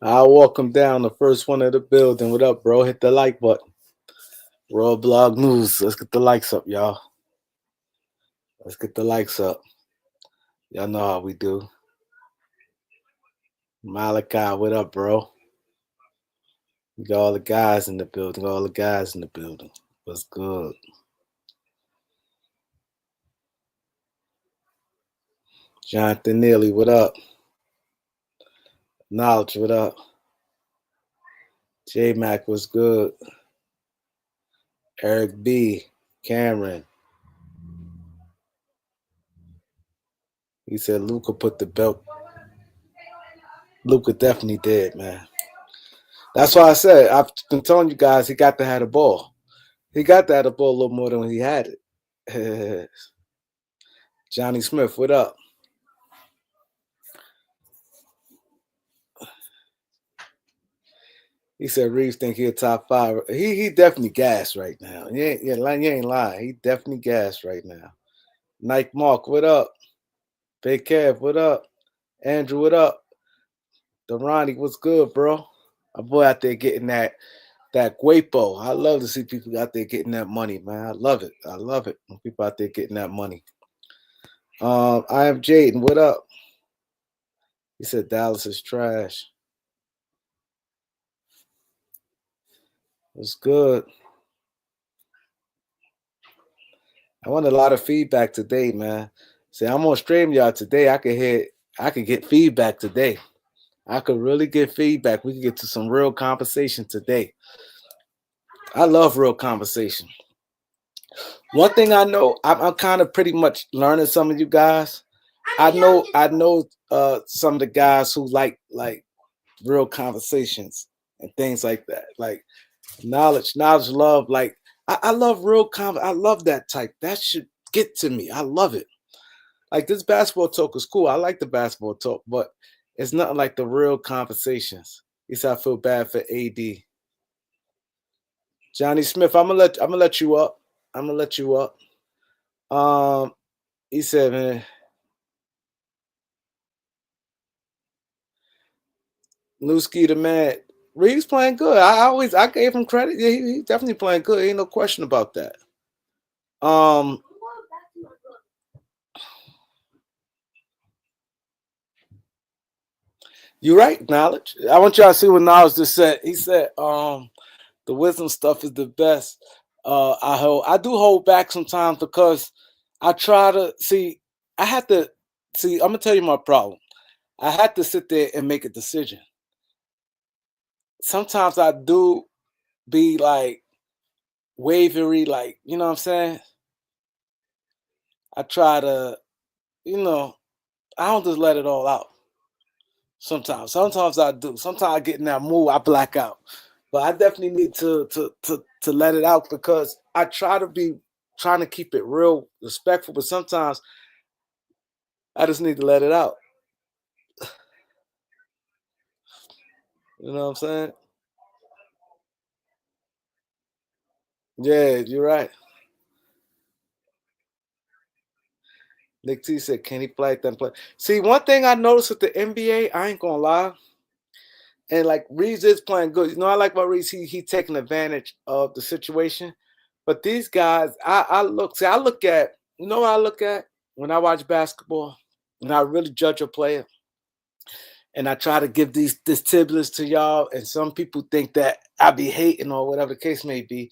I'll walk him down, the first one of the building. What up, bro? Hit the like button. Raw Blog News. Let's get the likes up, y'all. Let's get the likes up. Y'all know how we do. Malachi, what up, bro? We got all the guys in the building. All the guys in the building. What's good? Jonathan Neely, what up? Knowledge, what up? J Mac, what's good? Eric B, Cameron. He said Luka put the belt. Luka definitely did, man. That's why I said I've been telling you guys he got to have the ball. He got to have the ball a little more than he had it. Johnny Smith, what up? He said Reeves think he a top 5. He definitely gassed right now. You ain't lying. He definitely gassed right now. Nike Mark, what up? Big Kev, what up? Andrew, what up? Ronnie, what's good, bro? My boy out there getting that guapo. I love to see people out there getting that money, man. I love it. I love it when people out there getting that money. I am Jaden, what up? He said Dallas is trash. What's good? I want a lot of feedback today, man. See, I'm on StreamYard today. I could get feedback today. I could really get feedback. We could get to some real conversation today. I love real conversation. One thing I know, I'm kind of pretty much learning some of you guys. I know some of the guys who like real conversations and things like that. Like knowledge, love. Like I love real I love that type. That should get to me. I love it. Like this basketball talk is cool. I like the basketball talk, but it's nothing like the real conversations. He said I feel bad for AD. Johnny Smith, I'm gonna let you up. I'm gonna let you up. He said, man, Newski the man. Reed's playing good. I gave him credit. Yeah, he's definitely playing good. Ain't no question about that. You're right, Knowledge. I want y'all to see what Knowledge just said. He said, the wisdom stuff is the best. I do hold back sometimes because I try to see. I have to see. I'm gonna tell you my problem. I had to sit there and make a decision. Sometimes I do be like wavery, like you know what I'm saying. I try to, I don't just let it all out. Sometimes I do. Sometimes I get in that mood, I black out. But I definitely need to let it out because I trying to keep it real respectful, but sometimes I just need to let it out. You know what I'm saying? Yeah, you're right. Nick T said, "Can he play? Then play." See, one thing I noticed with the NBA, I ain't gonna lie, and like Reeves is playing good. You know, I like about Reeves. He taking advantage of the situation. But these guys, I look at, you know what I look at when I watch basketball, and I really judge a player, and I try to give this tiblets to y'all, and some people think that I be hating or whatever the case may be.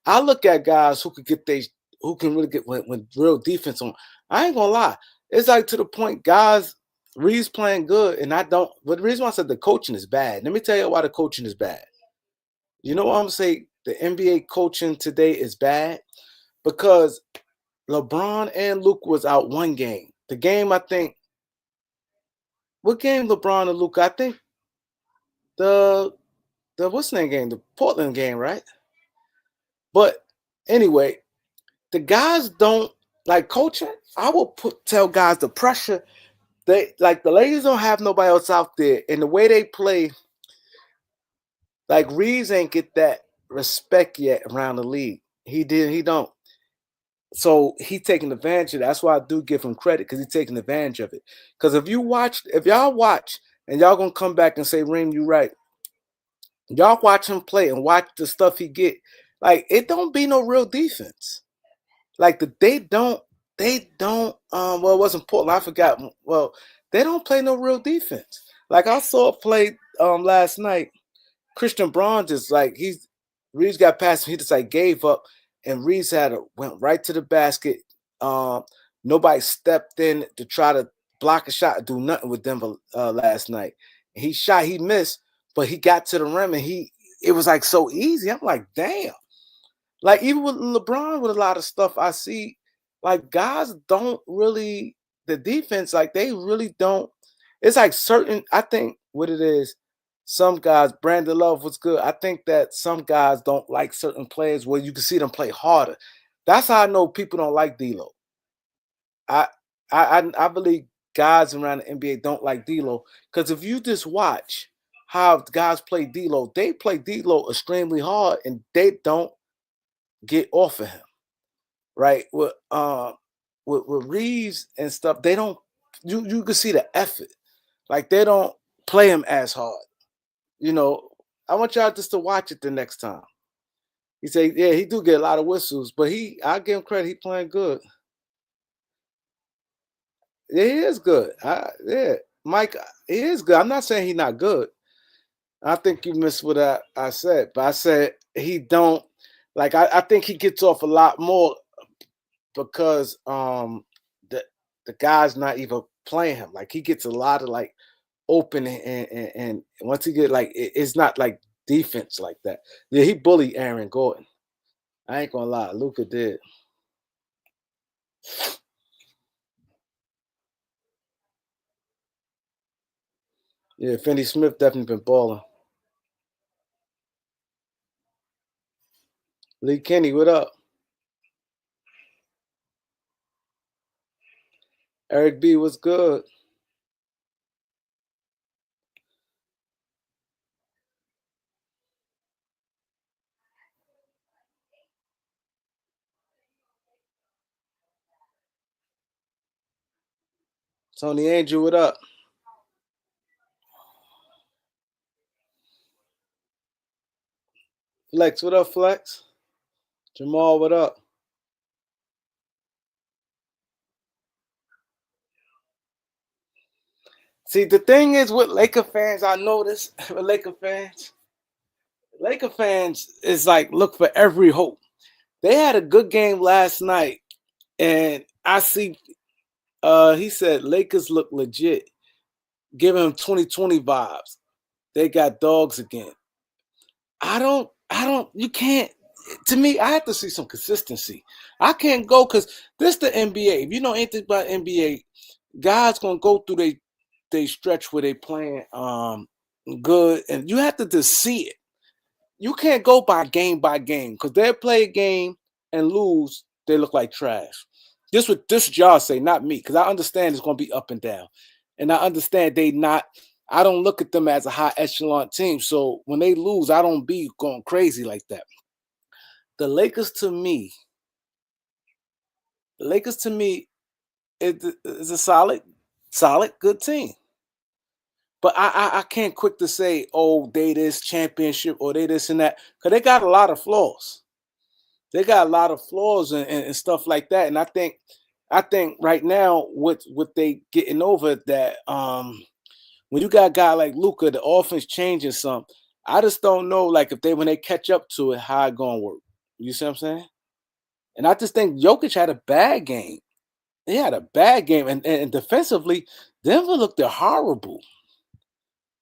I look at guys who can really get when real defense on. I ain't gonna lie, it's like to the point, guys. Reeves playing good, and I don't. But the reason why I said the coaching is bad. Let me tell you why the coaching is bad. You know what I'm saying? The NBA coaching today is bad because LeBron and Luka was out one game. The game, I think, what game LeBron and Luka? I think the what's the name game? The Portland game, right? But anyway, the guys don't like coaching. I will tell guys the pressure. They like the ladies don't have nobody else out there, and the way they play, like Reeves ain't get that respect yet around the league. He don't. So he taking advantage of it. That's why I do give him credit because he's taking advantage of it. Because if y'all watch And y'all gonna come back and say, Reem, you right. Y'all watch him play and watch the stuff he get. Like, it don't be no real defense. Like they don't well, it wasn't Portland. I forgot. Well, they don't play no real defense. Like I saw a play last night. Christian Braun just like Reeves got past him, he just like gave up, and Reeves went right to the basket. Um Nobody stepped in to try to block a shot or do nothing with Denver last night. He shot, he missed, but he got to the rim and it was like so easy. I'm like, damn. Like even with LeBron, with a lot of stuff I see, like guys don't really the defense, like they really don't. It's like certain. I think what it is, some guys. Brandon Love was good. I think that some guys don't like certain players where you can see them play harder. That's how I know people don't like D'Lo. I I believe guys around the NBA don't like D'Lo because if you just watch how guys play D'Lo, they play D'Lo extremely hard and they don't get off of him, right? With Reeves and stuff, they don't. You can see the effort, like they don't play him as hard. You know, I want y'all just to watch it the next time. He say, yeah, he do get a lot of whistles, but I give him credit. He playing good. Yeah, he is good. Yeah, Mike, he is good. I'm not saying he's not good. I think you missed what I said, but I said he don't like. I think he gets off a lot more because the the guy's not even playing him. Like he gets a lot of like open and once he get like it's not like defense like that. Yeah, he bullied Aaron Gordon. I ain't gonna lie, Luka did. Yeah, Finney Smith definitely been balling. Lee Kenny, what up? Eric B, what's good? Tony Angel, what up? Flex, what up, Flex? Jamal, what up? See, the thing is with Laker fans, I notice with Laker fans is like look for every hope. They had a good game last night, and I see he said Lakers look legit, giving him 2020 vibes. They got dogs again. You can't, to me, I have to see some consistency. I can't go because this the NBA. If you know anything about NBA, guys gonna go through they stretch where they playing good, and you have to just see it. You can't go by game because they play a game and lose, they look like trash. This y'all say, not me, because I understand it's gonna be up and down, and I understand they not. I don't look at them as a high echelon team, so when they lose, I don't be going crazy like that. The Lakers to me, the Lakers to me, is a solid, good team. But I can't quick to say, oh, they this championship or they this and that, because they got a lot of flaws. They got a lot of flaws and stuff like that. And I think right now what they getting over that when you got a guy like Luka, the offense changing some. I just don't know like if when they catch up to it, how it gonna work. You see what I'm saying? And I just think Jokic had a bad game. He had a bad game, and defensively, Denver looked horrible.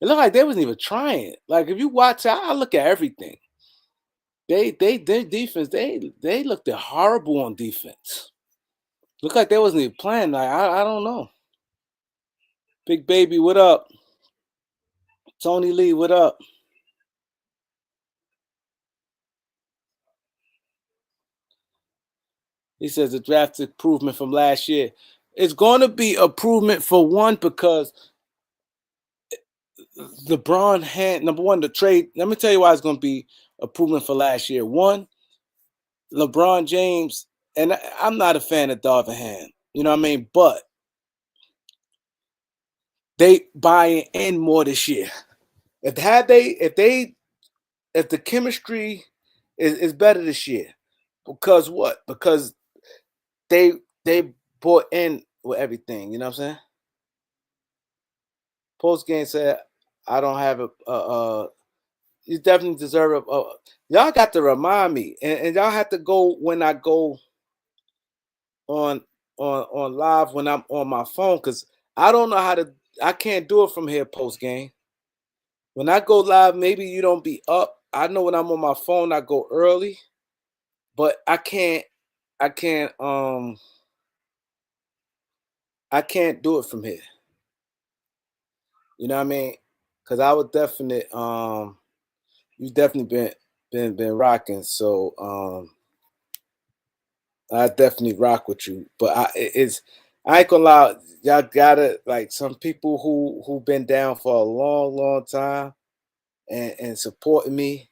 It looked like they wasn't even trying. Like if you watch, I look at everything. Their defense, they looked horrible on defense. Look like they wasn't even playing. Like I don't know. Big baby, what up? Tony Lee, what up? He says the draft improvement from last year. It's going to be improvement for one because LeBron had number one the trade. Let me tell you why it's going to be improvement for last year. One, LeBron James, and I'm not a fan of Darvin Ham. You know what I mean? But they buying in more this year. If the chemistry is better this year, because what? Because they they bought in with everything. You know what I'm saying? Post game said, "I don't have a you definitely deserve y'all got to remind me, and y'all have to go when I go on on live when I'm on my phone because I don't know how to. I can't do it from here post game. When I go live, maybe you don't be up. I know when I'm on my phone, I go early, but I can't. I can't. I can't do it from here. You know what I mean? Because I would definitely. You definitely been rocking. So I definitely rock with you. But it's I ain't gonna lie, y'all gotta like some people who been down for a long time and supporting me.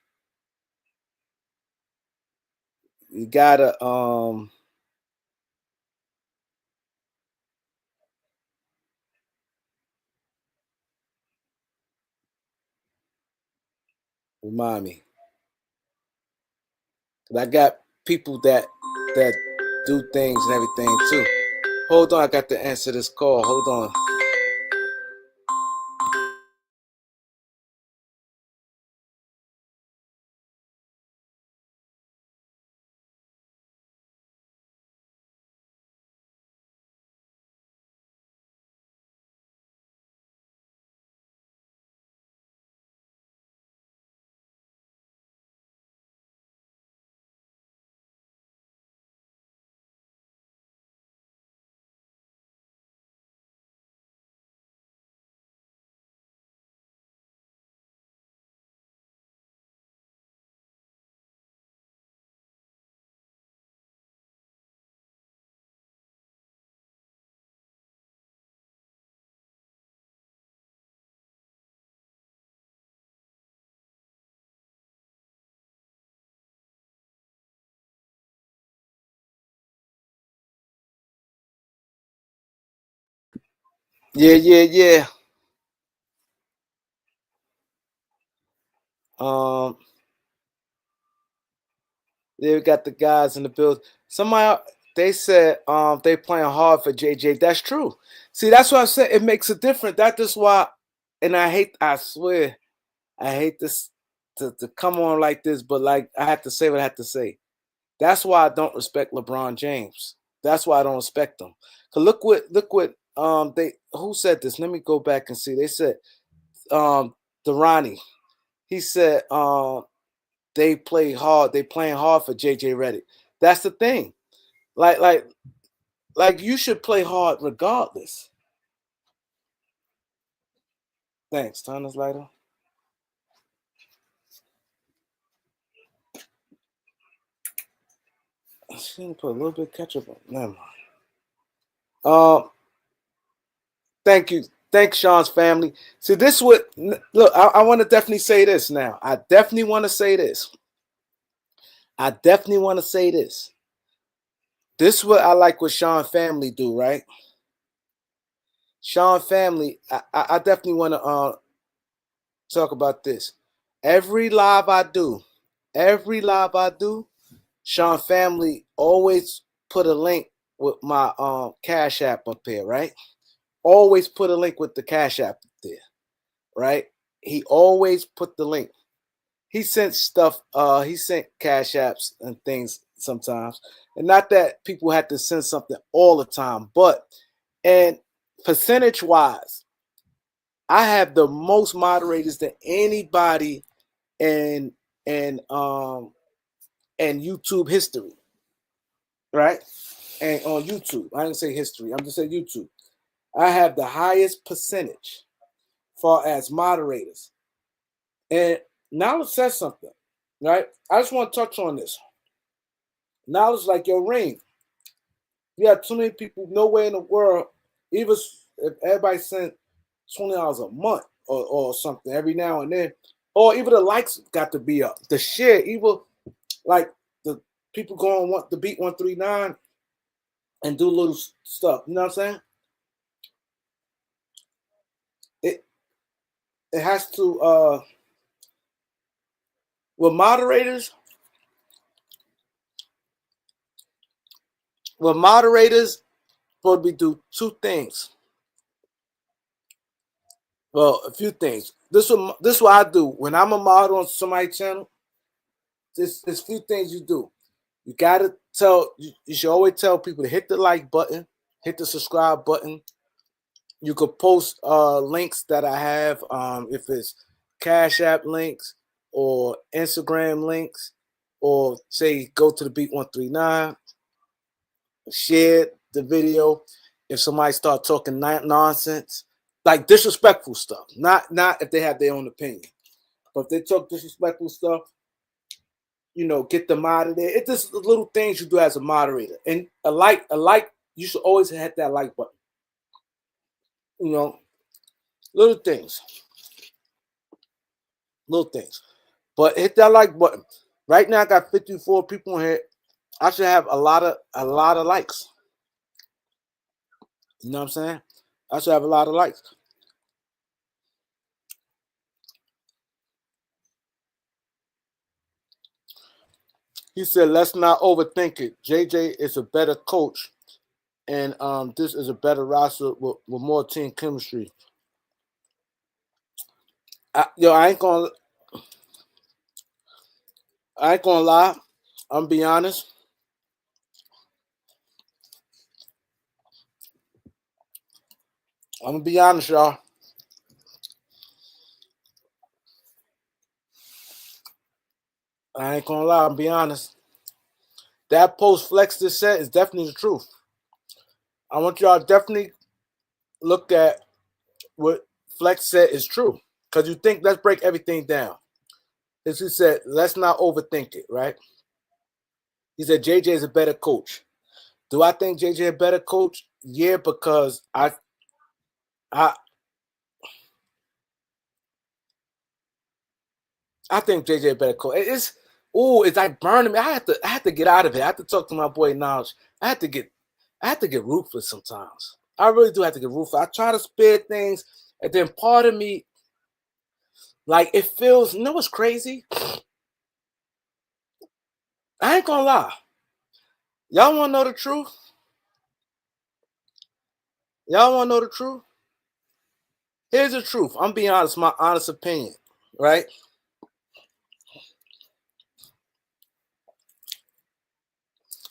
You gotta remind me. 'Cause I got people that do things and everything too. Hold on, I got to answer this call. Hold on. Yeah. Um, yeah, we got the guys in the build. Somebody they said they playing hard for JJ. That's true. See, that's what I said. It makes a difference. That is why, and I swear, I hate this to come on like this, but like I have to say what I have to say. That's why I don't respect LeBron James. That's why I don't respect him. Cause look what they who said this? Let me go back and see. They said Durrani. He said they play hard. They playing hard for JJ Redick. That's the thing. Like like like you should play hard regardless. Thanks. Turn this light on. I should put a little bit of ketchup on. Never mind. Um, thank you. Thanks, Sean's family. See, this would look. I want to definitely say this now. I definitely want to say this. I definitely want to say this. This is what I like what Sean family do, right? Sean family. I definitely want to talk about this. Every live I do, every live I do, Sean family always put a link with my Cash App up here, right? Always put a link with the Cash App up there, right? He always put the link. He sent stuff, he sent Cash Apps and things sometimes. And not that people had to send something all the time, but and percentage wise, I have the most moderators than anybody in and YouTube history, right? And on YouTube, I didn't say history. I'm just saying YouTube. I have the highest percentage far as moderators. And knowledge says something, right? I just want to touch on this. Knowledge like your ring. You have too many people nowhere in the world, even if everybody sent $20 a month or something every now and then, or even the likes got to be up. The share, even like the people going want to beat 139 and do little stuff. You know what I'm saying? it has to with moderators. With moderators, supposed to do two things. Well, a few things. This is what I do when I'm a mod on somebody's channel. There's a few things you do. You gotta tell. You should always tell people to hit the like button, hit the subscribe button. You could post links that I have, if it's Cash App links or Instagram links, or say go to the Beat 139, share the video. If somebody start talking nonsense, like disrespectful stuff, not if they have their own opinion, but if they talk disrespectful stuff, get them out of there. It's just little things you do as a moderator, and a like. You should always hit that like button. Little things. But hit that like button. Right now I got 54 people in here. I should have a lot of likes. You know what I'm saying? I should have a lot of likes. He said, let's not overthink it. JJ is a better coach, and this is a better roster with more team chemistry. I ain't gonna lie. I'm gonna be honest. Y'all. I ain't gonna lie. I'm be honest. That post Flex just said is definitely the truth. I want y'all to definitely look at what Flex said is true. Because you think, let's break everything down. As he said, let's not overthink it, right? He said JJ is a better coach. Do I think JJ a better coach? Yeah, because I think JJ a better coach. It's like burning me. I have to get out of it. I have to talk to my boy Knowledge. I have to get ruthless sometimes. I really do have to get ruthless. I try to spare things, and then part of me, like, it feels, what's crazy? I ain't gonna lie. Y'all wanna know the truth? Here's the truth. I'm being honest, my honest opinion, right?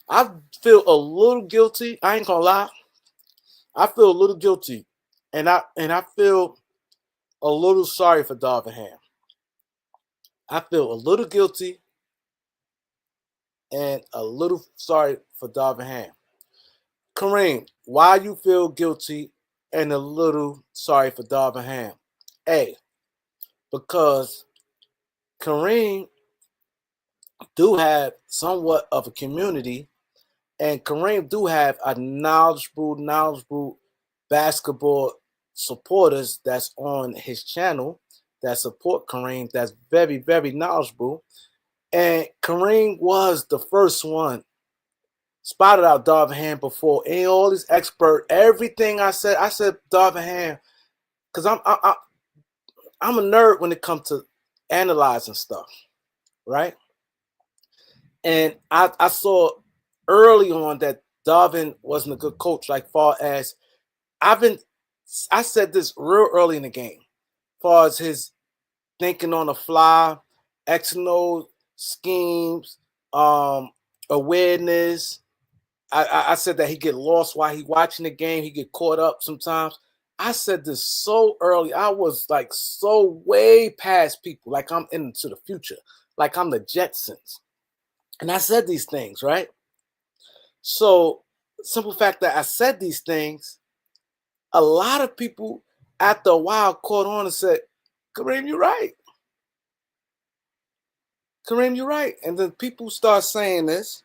I feel a little guilty. I ain't gonna lie. I feel a little guilty, and I feel a little sorry for Darvin Ham. I feel a little guilty and a little sorry for Darvin Ham. Kareem, why you feel guilty and a little sorry for Darvin Ham? A, because Kareem do have somewhat of a community, and Kareem do have a knowledgeable basketball supporters that's on his channel that support Kareem, that's very, very knowledgeable. And Kareem was the first one spotted out Darvin Ham before and all these expert, everything I said Darvin Ham, because I'm a nerd when it comes to analyzing stuff, right? And I saw early on that Darvin wasn't a good coach, like far as I said this real early in the game, far as his thinking on the fly, X and O schemes, awareness. I said that he get lost while he watching the game. He get caught up sometimes. I said this so early. I was like so way past people. Like I'm into the future. Like I'm the Jetsons. And I said these things, right? So, simple fact that I said these things, a lot of people after a while caught on and said, Kareem, you're right. Kareem, you're right. And then people start saying this.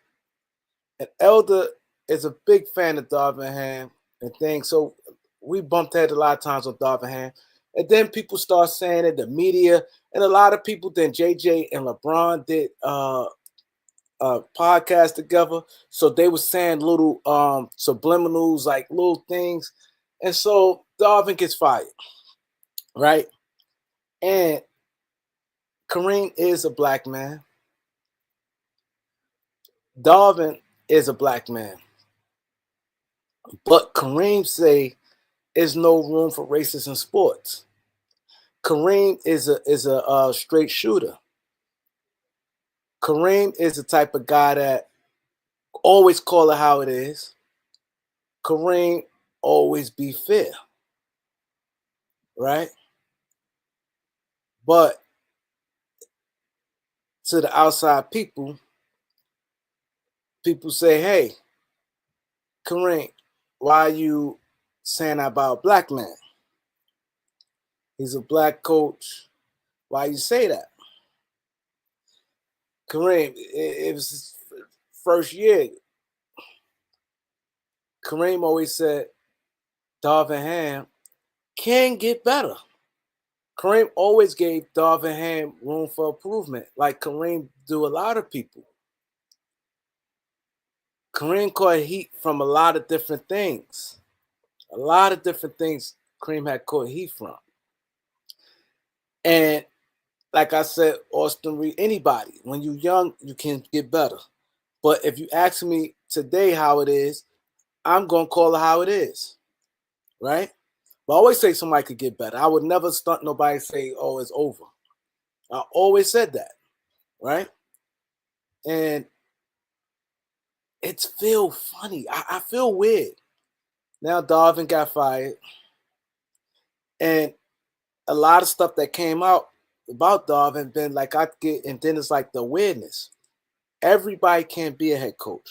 And Elder is a big fan of Darvin Ham and things. So we bumped heads a lot of times on Darvin Ham. And then people start saying it, the media, and a lot of people, then JJ and LeBron did a podcast together. So they were saying little subliminals, like little things. And so Darvin gets fired, right? And Kareem is a black man. Darvin is a black man. But Kareem say there's no room for racists in sports. Kareem is a straight shooter. Kareem is the type of guy that always call it how it is. Kareem always be fair, right? But to the outside people say, hey, Kareem, why are you saying that about a black man? He's a black coach. Why you say that? Kareem, it was his first year. Kareem always said Darvin Ham can get better. Kareem always gave Darvin Ham room for improvement, like Kareem do a lot of people. Kareem caught heat from a lot of different things. A lot of different things Kareem had caught heat from. And like I said, Austin Reed, anybody, when you're young, you can get better. But if you ask me today how it is, I'm going to call it how it is, right? But I always say somebody could get better. I would never stunt nobody say, oh, it's over. I always said that, right? And it's feel funny. I feel weird. Now Darvin got fired. And a lot of stuff that came out about Darvin been like I get, and then it's like the weirdness. Everybody can't be a head coach.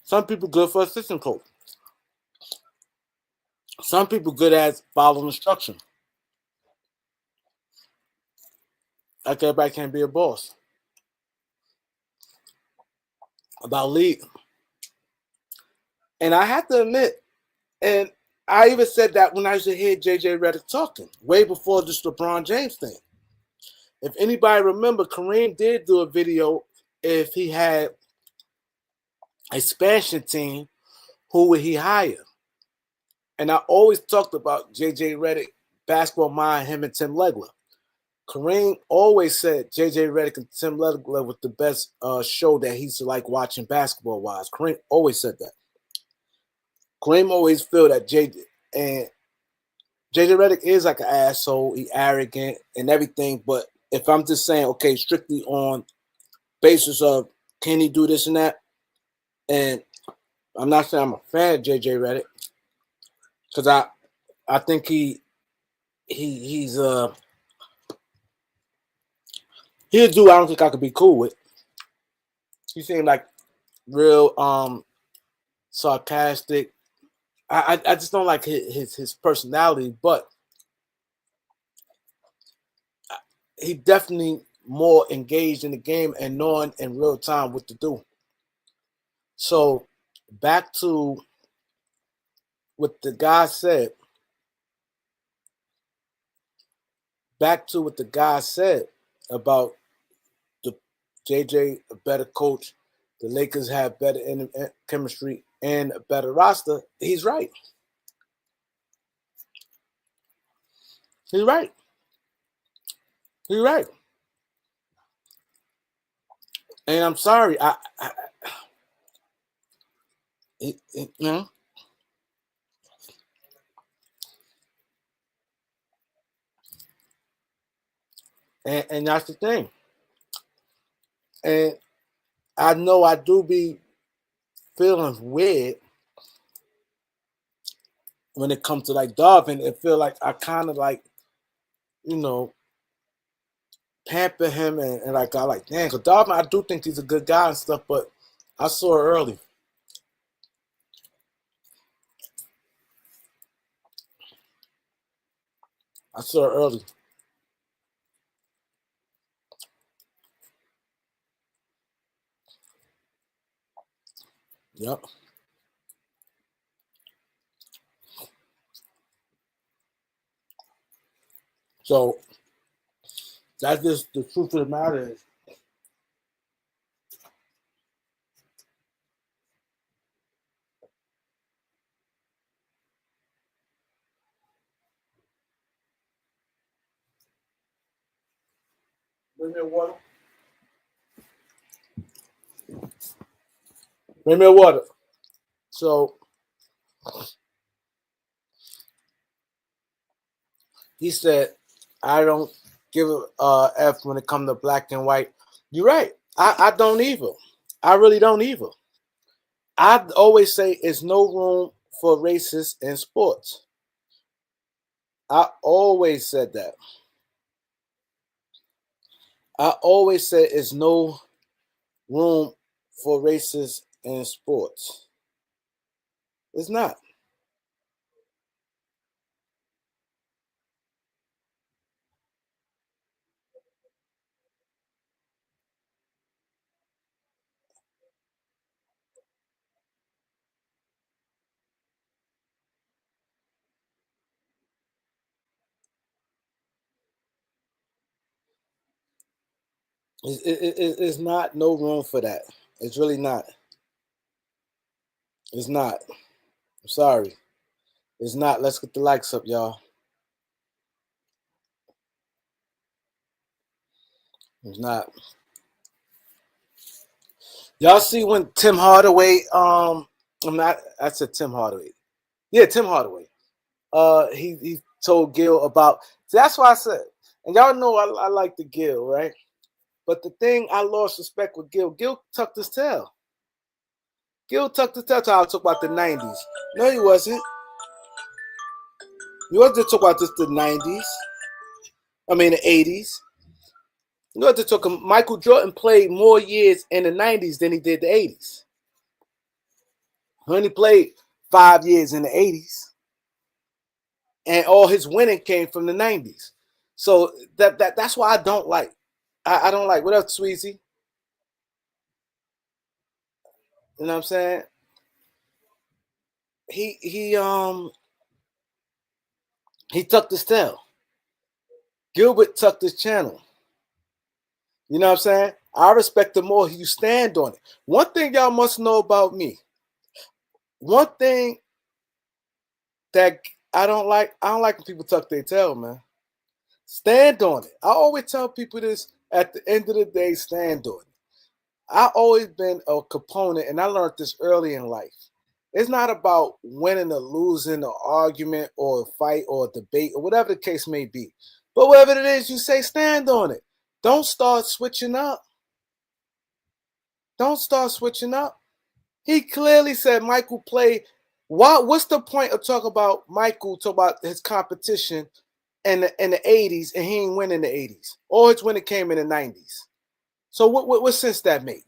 Some people good for assistant coach. Some people good at following instruction. Like everybody can't be a boss. About lead. And I have to admit, and I even said that when I used to hear JJ Redick talking, way before this LeBron James thing. If anybody remember, Kareem did do a video if he had a expansion team, who would he hire? And I always talked about JJ Redick, basketball mind, him and Tim Legler. Kareem always said JJ Redick and Tim Legler was the best show that he's like watching basketball wise. Kareem always said that. Kareem always feel that JJ Redick is like an asshole, he arrogant and everything. But if I'm just saying, okay, strictly on basis of can he do this and that, and I'm not saying I'm a fan of JJ Redick because I think he's he's a dude I don't think I could be cool with. He seemed like real sarcastic. I just don't like his personality, but he definitely more engaged in the game and knowing in real time what to do. So back to what the guy said. Back to what the guy said about the JJ a better coach, the Lakers have better chemistry and a better roster. He's right. He's right. He's right. And I'm sorry, you know, and that's the thing. And I know I do be feeling weird when it comes to like Darvin. It feel like I kind of like, you know, pamper him and like I like, damn, because Darvin, I do think he's a good guy and stuff, but I saw it early. I saw it early. Yep. So that's just the truth of the matter is Bring me a water. Bring me a water. So he said, I don't give a F when it comes to black and white. You're right. I don't either. I really don't either. I always say it's no room for racists in sports. I always said that. I always said it's no room for racists in sports. It's not. It's not no room for that. It's really not. It's not. I'm sorry. It's not. Let's get the likes up, y'all. It's not. Y'all see when Tim Hardaway, I'm not, I said Tim Hardaway. Yeah, Tim Hardaway. He told Gil about, see, that's why I said, and y'all know I like the Gil, right? But the thing I lost respect with Gil tucked his tail. Gil tucked his tail. I talk about the 90s. No, he wasn't. He wasn't talking about just the 90s. I mean, the 80s. You know, to talk. Michael Jordan played more years in the 90s than he did the 80s. He only played 5 years in the 80s, and all his winning came from the 90s. So that's why I don't like. I don't like. What else, Sweezy? You know what I'm saying? He tucked his tail. Gilbert tucked his channel. You know what I'm saying? I respect the more you stand on it. One thing y'all must know about me. One thing that I don't like when people tuck their tail, man. Stand on it. I always tell people this at the end of the day, stand on it. I've always been a component, and I learned this early in life. It's not about winning or losing or argument or a fight or a debate or whatever the case may be. But whatever it is you say, stand on it. Don't start switching up. Don't start switching up. He clearly said Michael played. What's the point of talking about Michael, talk about his competition in the 80s and he ain't win in the 80s? Or his winning came in the 90s. So what sense that made?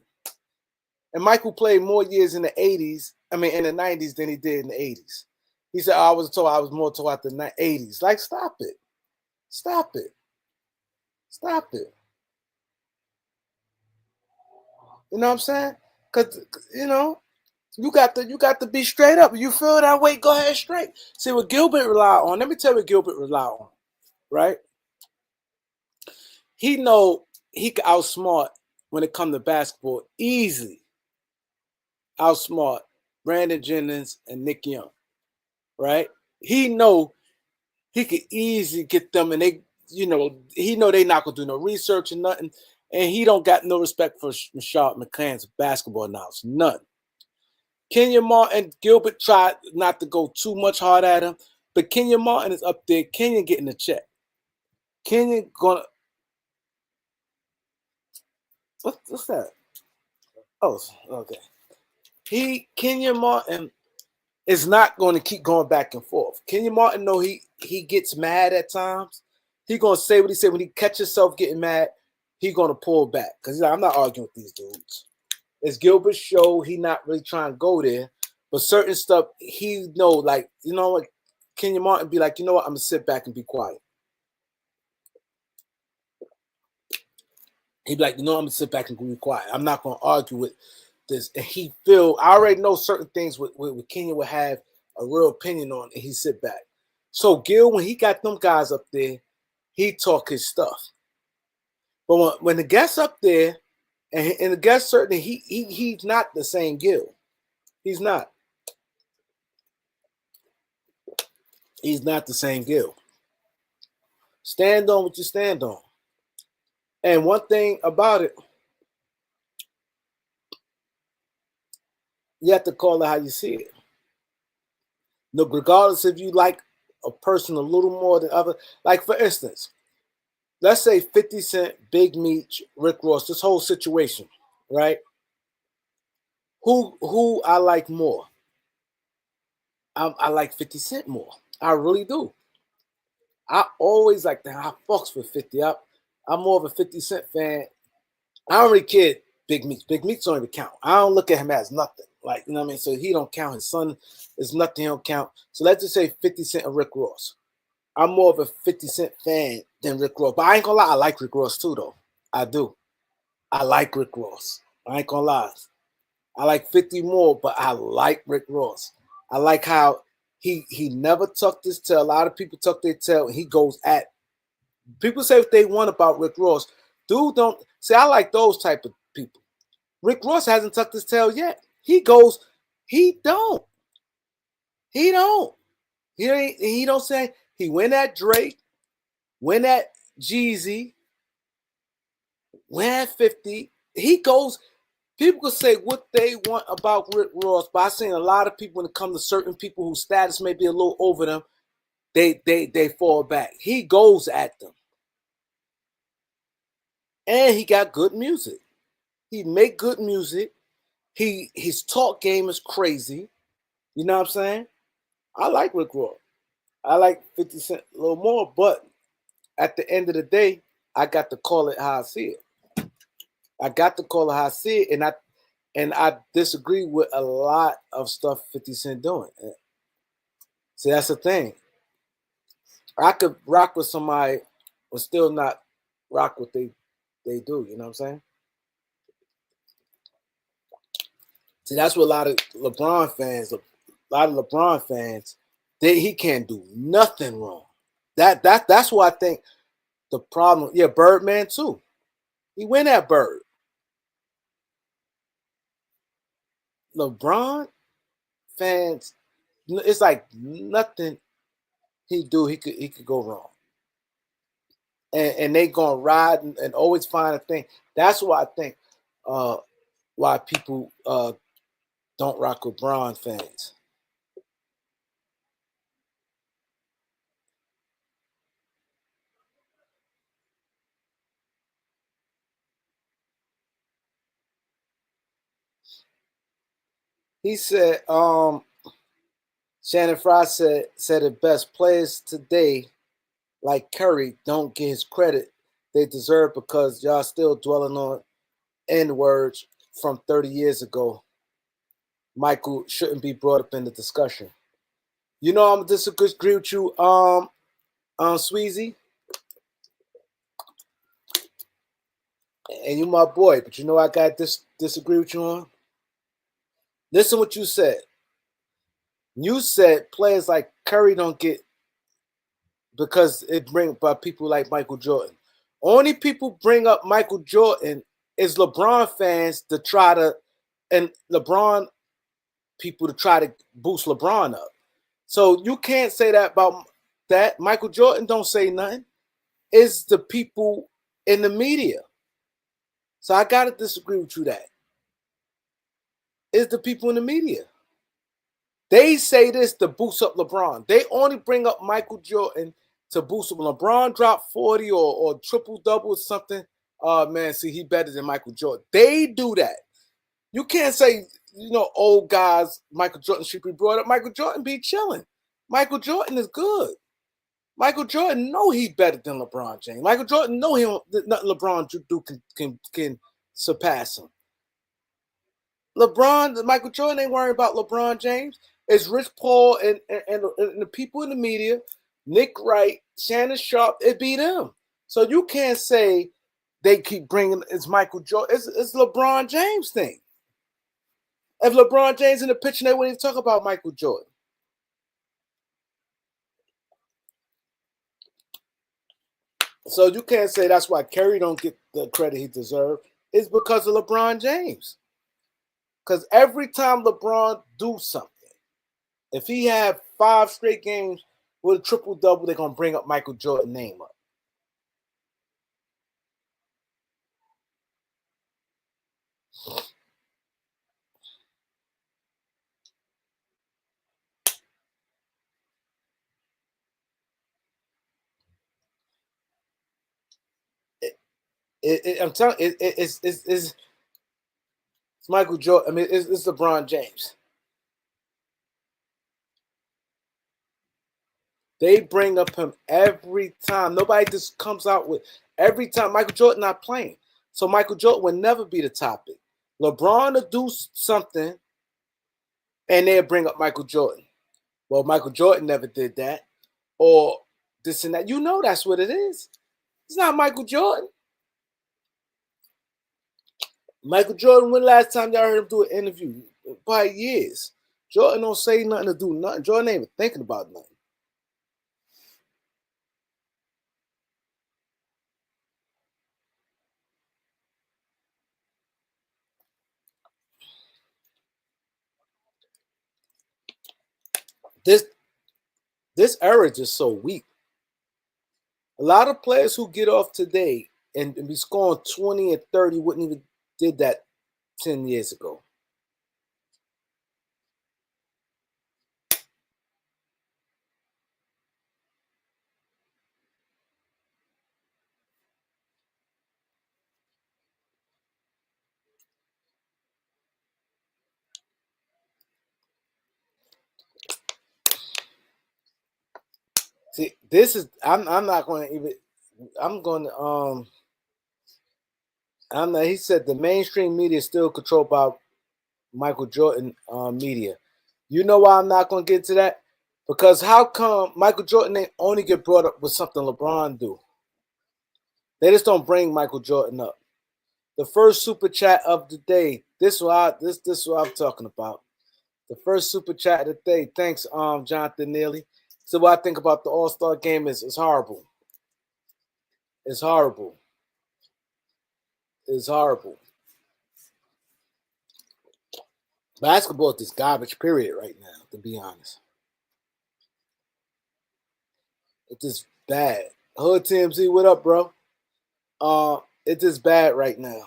And Michael played more years in the 80s, I mean in the 90s than he did in the 80s. He said, I was more told out the 80s. Like, stop it. Stop it. Stop it. You know what I'm saying? Because, you know, you got to be straight up. You feel that way, go ahead straight. See what Gilbert relied on. Let me tell you what Gilbert relied on, right? He know he could outsmart when it comes to basketball easily. Outsmart Brandon Jennings and Nick Young, right? He know he could easily get them, and he know they not gonna do no research and nothing, and he don't got no respect for Rashad McClanahan's basketball knowledge, none. Kenyon Martin, Gilbert tried not to go too much hard at him, but Kenyon Martin is up there. Kenyon getting the check. Kenyon gonna what's that? Oh, okay. Kenyon Martin is not going to keep going back and forth. Kenyon Martin know he gets mad at times. He gonna say what he said when he catch himself getting mad. He gonna pull back because he's like, I'm not arguing with these dudes. It's Gilbert's show. He not really trying to go there, but certain stuff he know, like, you know what, Kenyon Martin be like, you know what, I'm gonna sit back and be quiet. He'd be like, you know, I'm gonna sit back and be quiet. I'm not gonna argue with this. And he feel I already know certain things with Kenyon would have a real opinion on, and he sit back. So Gil, when he got them guys up there, he talk his stuff. But when the guests up there, and the guests certainly he's not the same Gil. He's not. He's not the same Gil. Stand on what you stand on. And one thing about it, you have to call it how you see it. No, regardless if you like a person a little more than other. Like for instance, let's say 50 Cent, Big Meech, Rick Ross, this whole situation, right? Who I like more? I like 50 Cent more. I really do. I always like that. I fucks with 50. I'm more of a 50 Cent fan. I don't really care Big Meech. Big Meech don't even count. I don't look at him as nothing. Like, you know what I mean? So he don't count. His son is nothing. He don't count. So let's just say 50 Cent or Rick Ross. I'm more of a 50 Cent fan than Rick Ross. But I ain't gonna lie, I like Rick Ross too, though. I do. I like Rick Ross. I ain't gonna lie. I like 50 more, but I like Rick Ross. I like how he never tucked his tail. A lot of people tuck their tail and he goes at people say what they want about Rick Ross. Dude don't see I like those type of people. Rick Ross hasn't tucked his tail yet. He goes, he don't. He don't. He don't say he went at Drake, went at Jeezy, went at 50. He goes, people can say what they want about Rick Ross, but I've seen a lot of people when it comes to certain people whose status may be a little over them, they fall back. He goes at them. And he got good music. He make good music. His talk game is crazy. You know what I'm saying? I like Rick Ross. I like 50 Cent a little more, but at the end of the day, I got to call it how I see it. I got to call it how I see it, and I disagree with a lot of stuff 50 Cent doing. See, that's the thing. I could rock with somebody but still not rock what they do. You know what I'm saying? See, that's what a lot of LeBron fans, he can't do nothing wrong. That's what I think the problem. Yeah, Birdman too. He went at Bird. LeBron fans, it's like nothing he could go wrong. And they gonna ride and always find a thing. That's why I think why people don't rock with Bron fans. He said, Shannon Fry said it best. Players today, like Curry, don't get his credit they deserve because y'all still dwelling on N words from 30 years ago. Michael shouldn't be brought up in the discussion. You know, I'm disagree with you, Sweezy, and you my boy, but you know I got disagree with you on. Listen what you said. You said players like Curry don't get because it bring by people like Michael Jordan. Only people bring up Michael Jordan is LeBron fans to try to and LeBron people to try to boost LeBron up. So you can't say that about that. Michael Jordan don't say nothing. It's the people in the media. So I gotta disagree with you that. It's the people in the media. They say this to boost up LeBron. They only bring up Michael Jordan to boost him. When LeBron dropped 40 or triple double or something, man, see, he better than Michael Jordan. They do that. You can't say, old guys, Michael Jordan should be brought up. Michael Jordan be chilling. Michael Jordan is good. Michael Jordan know he better than LeBron James. Michael Jordan know nothing LeBron do can surpass him. Michael Jordan ain't worrying about LeBron James. It's Rich Paul and the people in the media, Nick Wright, Shannon Sharp, it be them. So you can't say they keep bringing it's Michael Jordan. It's LeBron James thing. If LeBron James in the picture, they wouldn't even talk about Michael Jordan. So you can't say that's why Curry don't get the credit he deserves. It's because of LeBron James. Because every time LeBron do something, if he had 5 straight games with a triple double, they're gonna bring up Michael Jordan name up. I'm telling it's Michael Jordan. I mean, it's LeBron James. They bring up him every time. Nobody just comes out with every time. Michael Jordan not playing, so Michael Jordan would never be the topic. LeBron will do something, and they'll bring up Michael Jordan. Well, Michael Jordan never did that, or this and that. You know that's what it is. It's not Michael Jordan. Michael Jordan, when last time y'all heard him do an interview? Probably years. Jordan don't say nothing to do nothing. Jordan ain't even thinking about nothing. This era is just so weak. A lot of players who get off today and be scoring 20 and 30 wouldn't even did that 10 years ago. See, this is I'm not going to even I'm going to I'm not, he said the mainstream media is still controlled by Michael Jordan media. You know why I'm not going to get to that? Because how come Michael Jordan ain't only get brought up with something LeBron do? They just don't bring Michael Jordan up. The first super chat of the day. This is what I'm talking about. The first super chat of the day. Thanks, Jonathan Neely. So what I think about the All-Star game is horrible. It's horrible. It's horrible. Basketball is this garbage period right now, to be honest. It's just bad. Hood TMZ, what up, bro? It's just bad right now.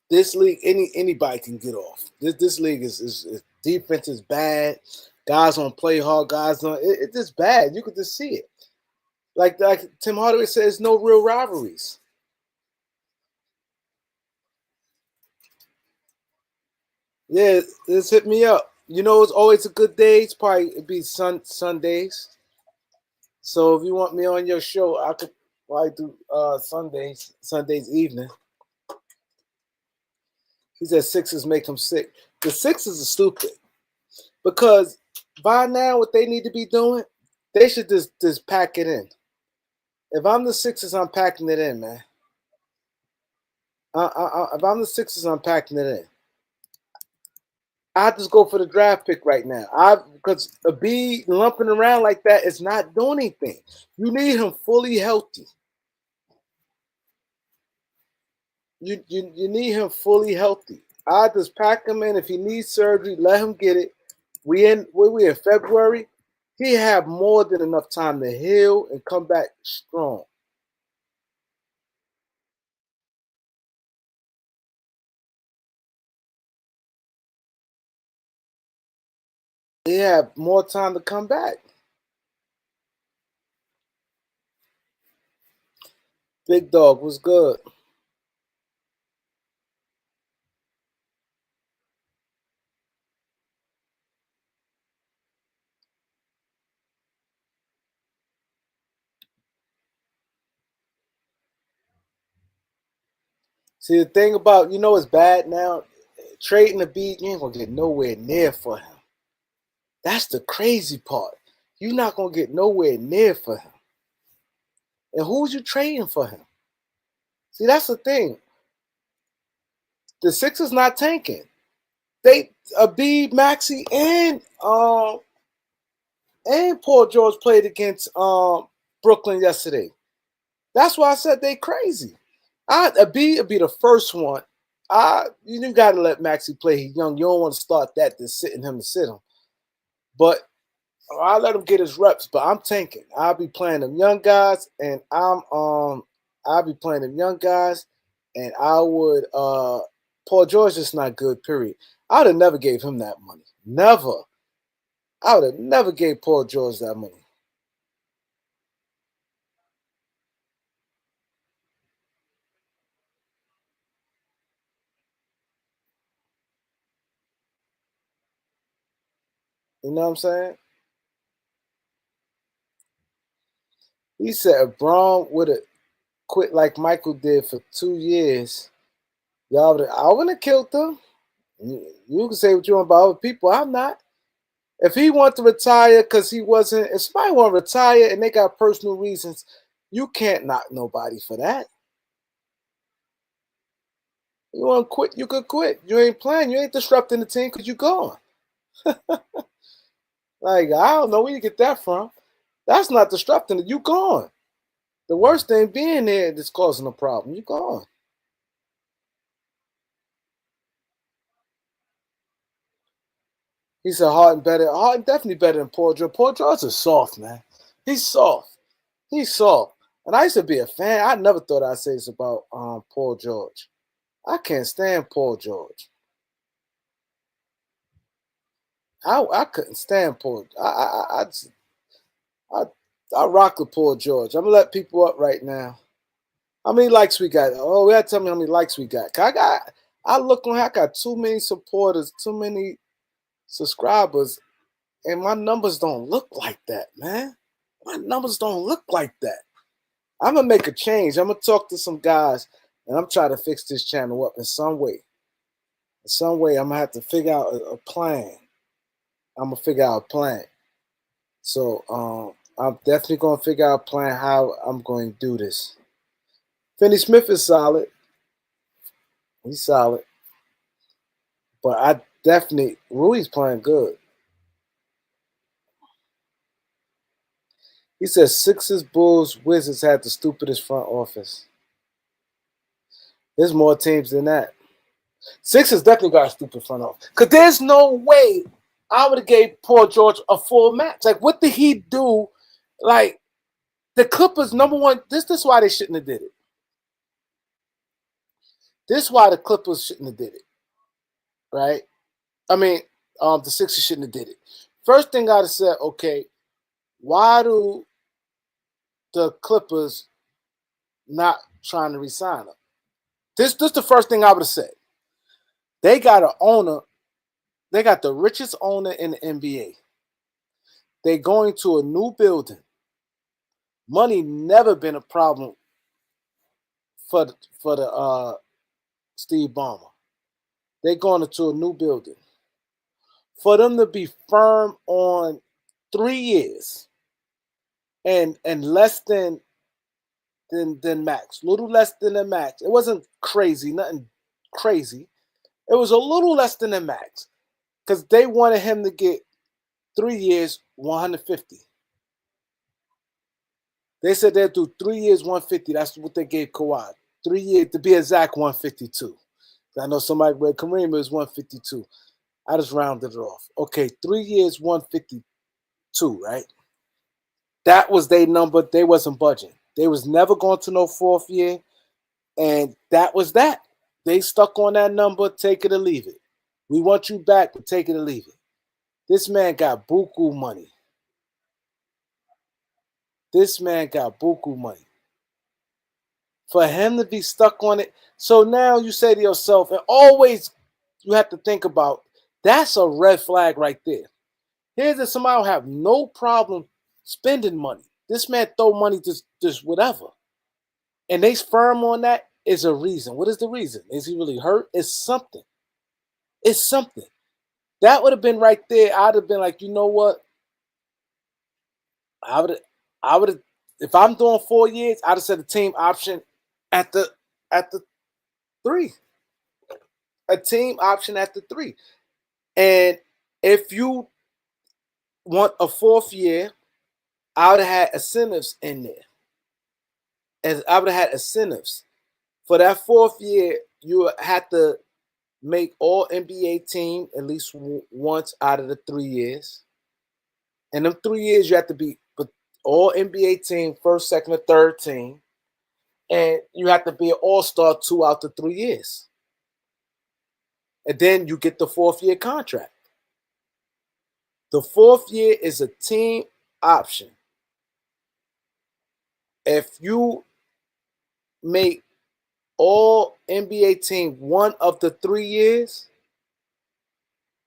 This league, anybody can get off. This league is defense is bad. Guys don't play hard. Guys don't. It's just bad. You could just see it. Like Tim Hardaway says, no real rivalries. Yeah, just hit me up. You know, it's always a good day. It's probably it'd be Sundays. So if you want me on your show, I could probably do Sundays evening. He said Sixers make him sick. The Sixers are stupid because by now what they need to be doing, they should just pack it in. If I'm the Sixers, I'm packing it in, man. If I'm the Sixers, I'm packing it in. I just go for the draft pick right now. Because a B lumping around like that is not doing anything. You need him fully healthy. You need him fully healthy. I just pack him in. If he needs surgery, let him get it. We in February. He have more than enough time to heal and come back strong. He have more time to come back. Big dog was good. See, the thing about, it's bad now. Trading the beat, you ain't going to get nowhere near for him. That's the crazy part. You're not going to get nowhere near for him. And who's you trading for him? See, that's the thing. The Sixers not tanking. They Abib, Maxey, and Paul George played against Brooklyn yesterday. That's why I said they crazy. Abib would be the first one. You got to let Maxey play. He's young. You don't want to start that to sit him to sit him. But I'll let him get his reps. But I'm tanking. I'll be playing them young guys, and I'll be playing them young guys, and I would Paul George is not good. Period. I'd have never gave him that money. Never. I would have never gave Paul George that money. You know what I'm saying? He said if Braun would have quit like Michael did for 2 years, I wouldn't have killed him. You can say what you want about other people. I'm not. If he wanted to retire because he wasn't, if somebody want to retire and they got personal reasons, you can't knock nobody for that. You want to quit, you could quit. You ain't playing. You ain't disrupting the team because you gone. Like, I don't know where you get that from. That's not disrupting it. You gone. The worst thing being there that's causing a problem. You gone. He said Harden better. Harden definitely better than Paul George. Paul George is soft, man. He's soft. He's soft. And I used to be a fan. I never thought I'd say this about Paul George. I can't stand Paul George. I couldn't stand Paul. I I rock with Paul George. I'm gonna let people up right now. How many likes we got? Oh, we gotta tell me how many likes we got. I look on. I got too many supporters, too many subscribers, and my numbers don't look like that, man. My numbers don't look like that. I'm gonna make a change. I'm gonna talk to some guys, and I'm trying to fix this channel up in some way. In some way, I'm gonna have to figure out a plan. I'm gonna figure out a plan. So I'm definitely gonna figure out a plan how I'm going to do this. Finney Smith is solid. He's solid. But I definitely Rui's playing good. He says Sixers, Bulls, Wizards had the stupidest front office. There's more teams than that. Sixers definitely got a stupid front office. Because there's no way I would have gave Paul George a full match. Like, what did he do? Like, the Clippers, number one, this is why they shouldn't have did it. This is why the Clippers shouldn't have did it. Right? I mean, the Sixers shouldn't have did it. First thing I'd have said, okay, why do the Clippers not trying to resign him? This is the first thing I would have said. They got an owner. They got the richest owner in the NBA. They're going to a new building. Money never been a problem for the Steve Ballmer. They're going into a new building. For them to be firm on 3 years and less than max, little less than the max. It wasn't crazy, nothing crazy. It was a little less than the max because they wanted him to get 3 years, 150. They said they'd do 3 years, 150. That's what they gave Kawhi. 3 years, to be exact, 152. I know somebody read Kareem is 152. I just rounded it off. Okay, 3 years, 152, right? That was their number. They wasn't budging. They was never going to no 4th year. And that was that. They stuck on that number, take it or leave it. We want you back, but take it or leave it. This man got buku money. This man got buku money. For him to be stuck on it. So now you say to yourself, and always you have to think about, that's a red flag right there. Here's that somebody will have no problem spending money. This man throw money just whatever. And they firm on that is a reason. What is the reason? Is he really hurt? It's something. It's something. That would have been right there. I'd have been like, you know what? I would have, if I'm doing 4 years, I'd have said the team option at the 3. A team option at the 3. And if you want a 4th year, I would have had incentives in there. And I would have had incentives. For that 4th year, you had to make all NBA team at least once out of the 3 years. And them 3 years, you have to be all NBA team, first, second, or third team. And you have to be an all-star 2 out of 3 years. And then you get the 4th year contract. The 4th year is a team option. If you make all NBA team one of the 3 years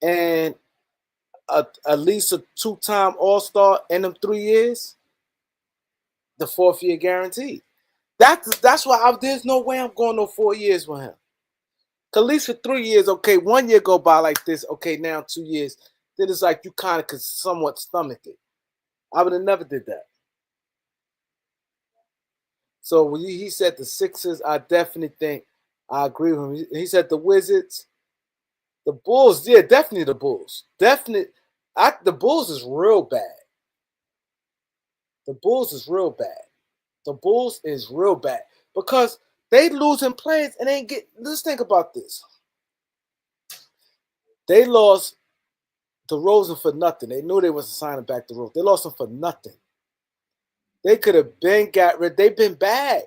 and at least a 2-time All-Star in them 3 years, the 4th year guaranteed. That's why there's no way I'm going no 4 years with him. At least for 3 years, okay, 1 year go by like this, okay, now 2 years. Then it's like you kind of could somewhat stomach it. I would have never did that. So when he said the Sixers, I definitely think I agree with him. He said the Wizards, the Bulls, yeah, definitely the Bulls. Definitely. The Bulls is real bad. The Bulls is real bad. The Bulls is real bad because they losing players and ain't get. Let's think about this. They lost DeRozan for nothing. They knew they wasn't signing back DeRozan. They lost him for nothing. They could have been got rid. They've been bad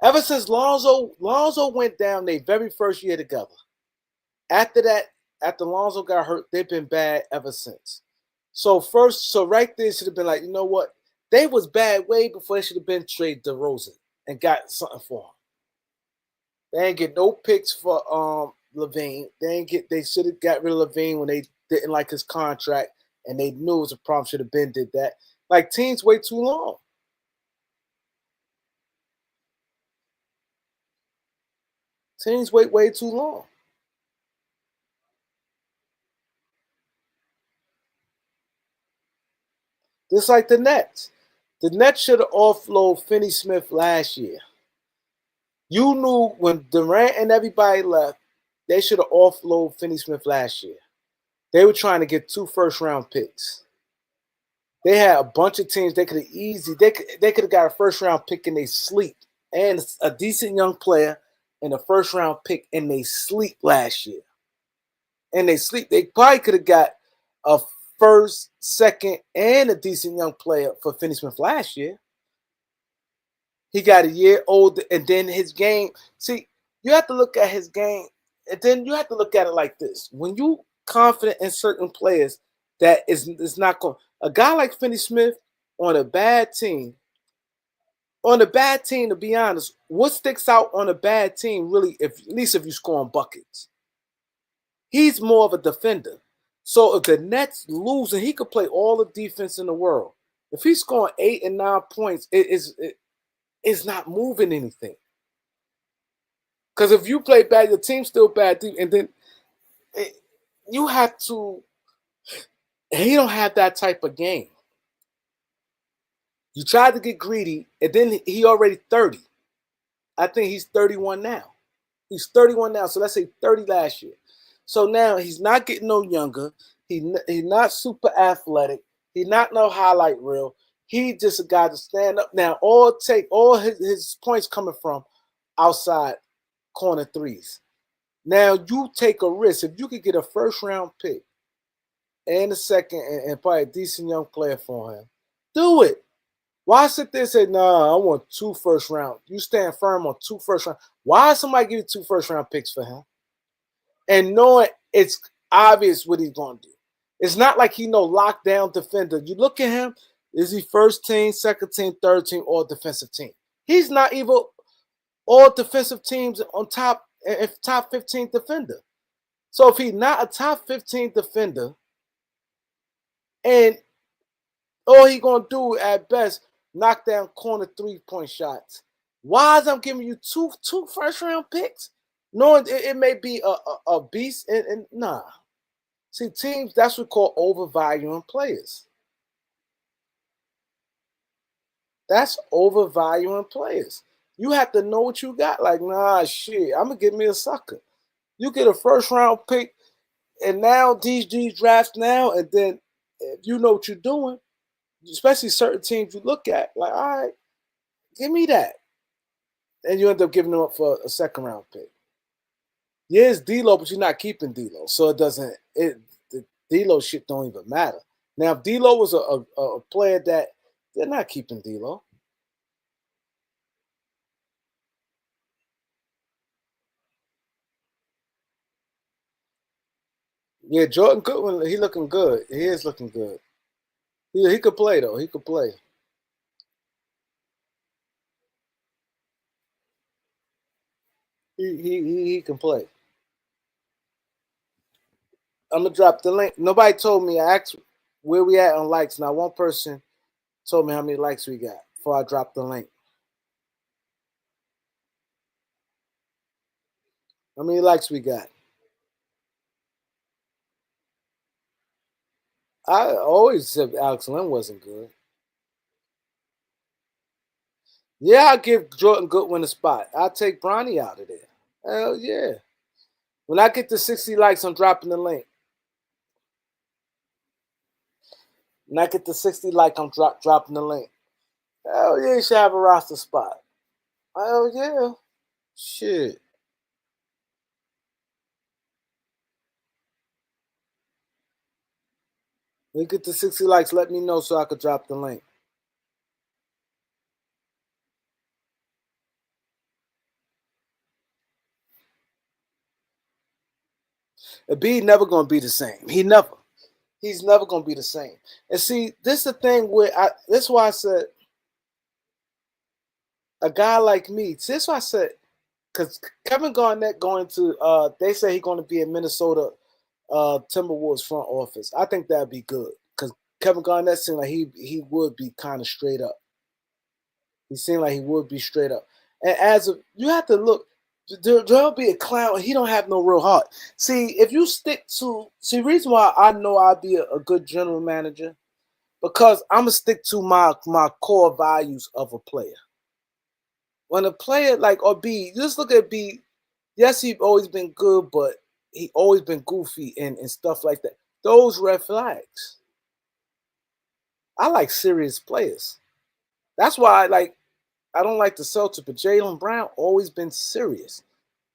ever since Lonzo went down their very first year together. After that, after Lonzo got hurt, they've been bad ever since. So right there should have been like, you know what? They was bad way before they should have been traded DeRozan and got something for him. They ain't get no picks for Levine. They should have got rid of Levine when they didn't like his contract and they knew it was a problem. Should have been did that. Like teams wait too long. Teams wait way too long. Just like the Nets. The Nets should have offloaded Finney Smith last year. You knew when Durant and everybody left, they should have offloaded Finney Smith last year. They were trying to get 2 first-round picks. They had a bunch of teams they could have they could have got a first-round pick in their sleep and a decent young player and a first-round pick in their sleep last year. In their sleep, they probably could have got a first, second, and a decent young player for Finney Smith last year. He got a year older, and then his game. See, you have to look at his game, and then you have to look at it like this: when you confident in certain players, that is not going. A guy like Finney Smith on a bad team. On a bad team, to be honest, what sticks out on a bad team really, at least if you're scoring buckets, he's more of a defender. So if the Nets lose, and he could play all the defense in the world, if he's scoring 8 and 9 points, it's not moving anything. Because if you play bad, your team's still bad, and then you have to. He don't have that type of game. You tried to get greedy, and then he already 30. I think he's 31 now. He's 31 now, so let's say 30 last year. So now he's not getting no younger. He's not super athletic. He's not no highlight reel. He just a guy to stand up. Now all his points coming from outside corner threes. Now you take a risk. If you could get a first round pick and a second and probably a decent young player for him, do it. Why sit there and say, nah, I want 2 first round? You stand firm on 2 first round. Why somebody give you 2 first round picks for him? And knowing it's obvious what he's going to do. It's not like he no lockdown defender. You look at him, is he first team, second team, third team, or defensive team? He's not even all defensive teams on top 15 defender. So if he's not a top 15 defender, and all he gonna do at best knock down corner 3-point shots, why is I'm giving you two first round picks, knowing it may be a beast? And nah, see, teams, that's what we call overvaluing players. That's overvaluing players. You have to know what you got. Like, nah, shit, I'm gonna give me a sucker. You get a first round pick, and now these drafts now, and then if you know what you're doing, especially certain teams you look at, like, all right, give me that. And you end up giving them up for a second round pick. Yeah, it's D'Lo, but you're not keeping D'Lo. So the D'Lo shit don't even matter. Now, if D'Lo was a player that they're not keeping D'Lo. Yeah, Jordan Goodwin, he looking good. He is looking good. He could play though. He could play. He can play. I'm gonna drop the link. Nobody told me. I asked where we at on likes. Now one person told me how many likes we got before I dropped the link. How many likes we got? I always said Alex Lynn wasn't good. Yeah, I'll give Jordan Goodwin a spot. I'll take Bronny out of there. Hell yeah. When I get to 60 likes, I'm dropping the link. When I get to 60 likes, I'm dropping the link. Hell yeah, you should have a roster spot. Hell yeah. Shit. When you get to 60 likes, let me know so I could drop the link. B never gonna be the same. He's never gonna be the same. And see, this is the thing where this is why I said a guy like me. See, this is why I said because Kevin Garnett going to they say he's gonna be in Minnesota Timberwolves front office. I think that'd be good. Because Kevin Garnett seemed like he would be kind of straight up. He seemed like he would be straight up. And as a, you have to look, there'll be a clown. He don't have no real heart. See, if you stick to see, reason why I know I'll be a good general manager because I'm gonna stick to my core values of a player. When a player like or B, just look at B. Yes, he's always been good, but he always been goofy and stuff like that. Those red flags. I like serious players. That's why I don't like the Celtics, but Jaylen Brown always been serious.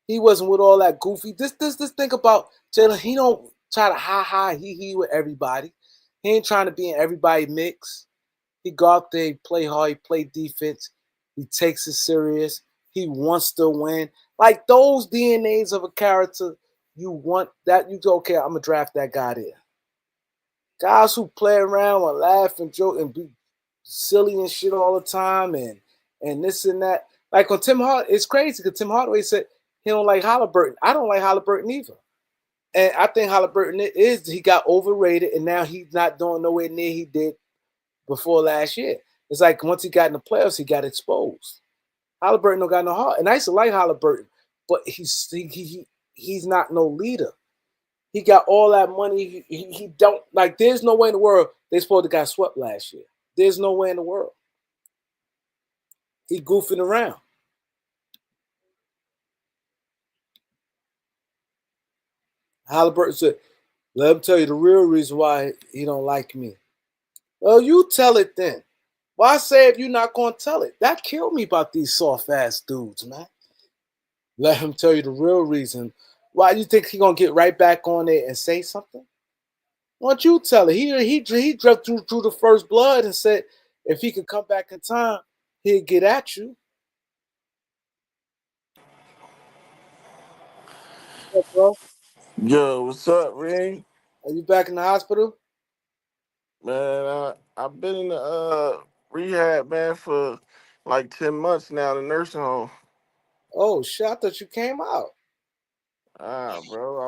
He wasn't with all that goofy. This think about Jaylen. He don't try to he with everybody. He ain't trying to be in everybody mix. He go out there, he play hard, he play defense. He takes it serious. He wants to win. Like those DNAs of a character, you want that. You go, okay, I'm gonna draft that guy there. Guys who play around and laugh and joke and be silly and shit all the time and this and that. Like on Tim Hart, it's crazy because Tim Hardaway said he don't like Halliburton. I don't like Halliburton either. And I think Halliburton he got overrated and now he's not doing nowhere near he did before last year. It's like once he got in the playoffs, he got exposed. Halliburton don't got no heart. And I used to like Halliburton, but he's not no leader. He got all that money. He don't like. There's no way in the world they supposed to got swept last year. There's no way in the world. He goofing around. Halliburton said, "Let him tell you the real reason why he don't like me." Well, you tell it then. Why say if you're not gonna tell it? That killed me about these soft ass dudes, man. Let him tell you the real reason. Why you think he gonna get right back on it and say something? Why don't you tell it? He drove through the first blood and said if he could come back in time, he'd get at you. What, bro? Yo, what's up, Ring? Are you back in the hospital? Man, I've been in the rehab, man, for like 10 months now, the nursing home. Oh shit! I thought you came out. Bro,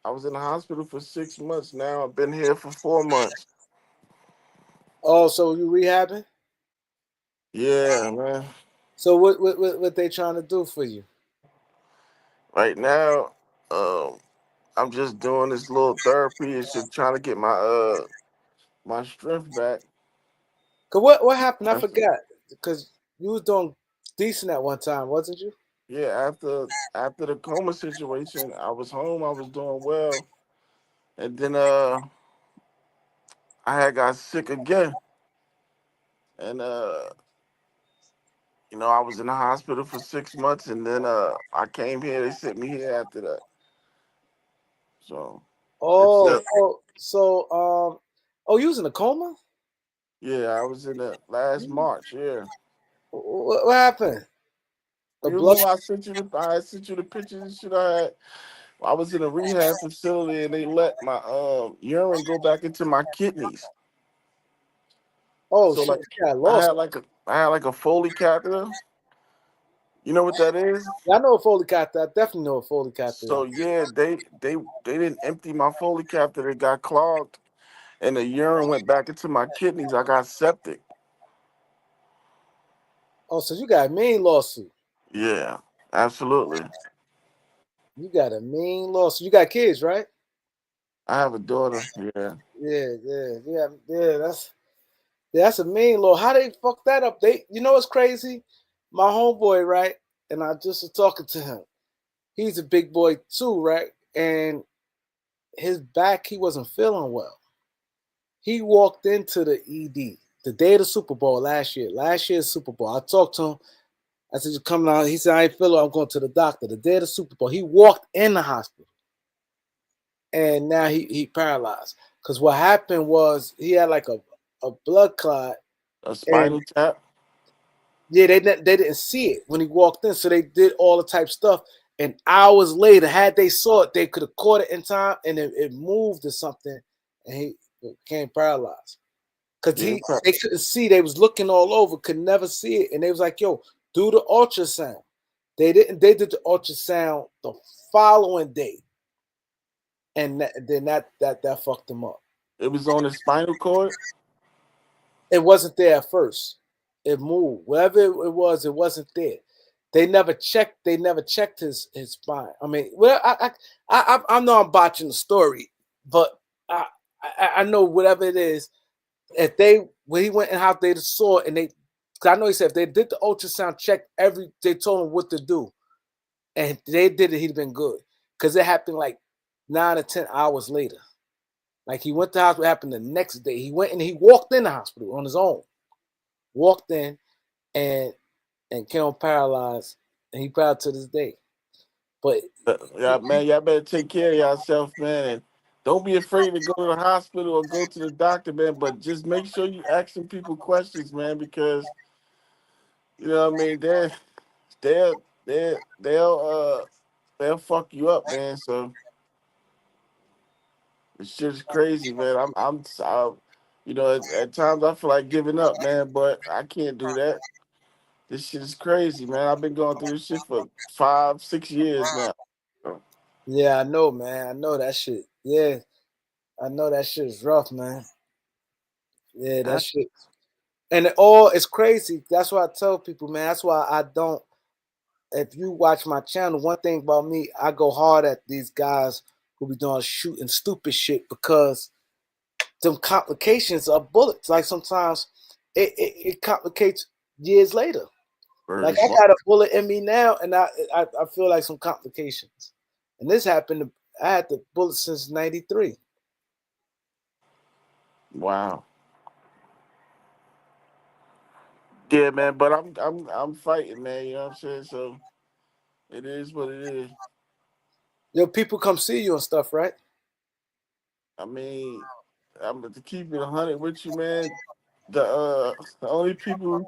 I was in the hospital for 6 months now. I've been here for 4 months. Oh, so you rehabbing? Yeah, man. So what they trying to do for you? Right now, um, I'm just doing this little therapy and shit, trying to get my strength back. Cause what happened? I After, forgot. Cause you was doing decent at one time, wasn't you? yeah, after the coma situation, I was home. I was doing well, and then I had got sick again. And I was in the hospital for 6 months, and then I came here. They sent me here after that. So it's Oh, oh, you was in a coma? yeah, I was in the last March. Yeah, What happened? A you blood? remember I sent you the pictures and shit I had. I was in a rehab facility and they let my urine go back into my kidneys. Oh So shit, like yeah, I lost. I had like a Foley catheter. You know what that is? I know a Foley catheter. I definitely know a Foley catheter. So yeah, they didn't empty my Foley catheter. It got clogged, and the urine went back into my kidneys. I got septic. Oh, so you got a mean lawsuit. Yeah, absolutely. You got a mean lawsuit. You got kids, right? I have a daughter. Yeah, Yeah. That's a mean law. How they fuck that up? You know what's crazy? My homeboy, right? And I just was talking to him. He's a big boy too, right? And his back, he wasn't feeling well. He walked into the ED the day of the Super Bowl last year's Super Bowl. I talked to him. I said, "You coming out?" He said, "I ain't feeling. I'm going to the doctor." The day of the Super Bowl, he walked in the hospital, and now he paralyzed. Because what happened was he had like a blood clot, a and spinal tap. yeah, they didn't see it when he walked in, so they did all the type stuff. And hours later, had they saw it, they could have caught it in time, and it moved or something, and he became paralyzed. Cause Yeah, they couldn't see. They was looking all over, could never see it, and they was like, "Yo, do the ultrasound." They didn't. They did the ultrasound the following day, and then that fucked them up. it was on the spinal cord. It wasn't there at first. It moved. Whatever it was, it wasn't there. They never checked. They never checked his spine. I mean, well, I know I'm botching the story, but I know whatever it is. If they when he went and how they saw it, and they, cause I know he said if they did the ultrasound check they told him what to do, and they did it, he'd have been good. Cause it happened like 9 or 10 hours later. Like he went to the hospital. It happened the next day. He went and he walked in the hospital on his own. Walked in and came paralyzed, and he proud to this day. But Yeah, man, y'all better take care of yourself, man, and don't be afraid to go to the hospital or go to the doctor, man. But just make sure you asking people questions, man, because you know what I mean. They'll fuck you up, man. So it's just crazy, man. You know, at times I feel like giving up, man, but I can't do that. This shit is crazy, man. I've been going through this shit for 5, 6 years now. So, yeah, I know, man. I know that shit. Yeah, I know that shit is rough, man. Yeah, that I- shit. And it's crazy. That's why I tell people, man. That's why I don't. If you watch my channel, one thing about me, I go hard at these guys who be doing shooting stupid shit because them complications are bullets. Like sometimes it complicates years later. Like Word. I got a bullet in me now, and I feel like some complications. And this happened. I had the bullet since '93. Wow. Yeah, man, but I'm fighting, man. You know what I'm saying? So it is what it is. Yo, people come see you and stuff, right? I mean, I'm to keep it 100 with you, man. The only people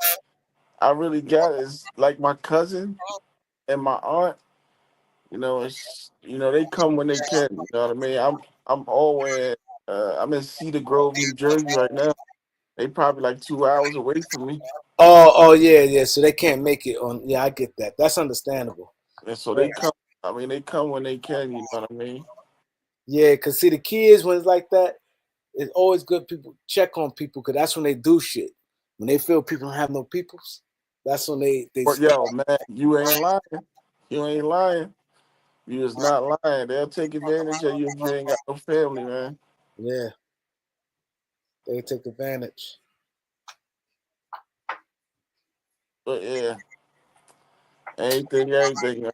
I really got is like my cousin and my aunt. You know, they come when they can. You know what I mean? I'm always I'm in Cedar Grove, New Jersey right now. They probably like 2 hours away from me, Oh yeah. So they can't make it on. Yeah, I get that. That's understandable. and so they come. I mean, they come when they can. You know what I mean? Yeah, cause see the kids when it's like that, it's always good people check on people because that's when they do shit. When they feel people don't have no peoples, that's when they But yo, man, you ain't lying. You ain't lying. You is not lying. They'll take advantage of you if you ain't got no family, man. yeah they take advantage. But yeah, everything.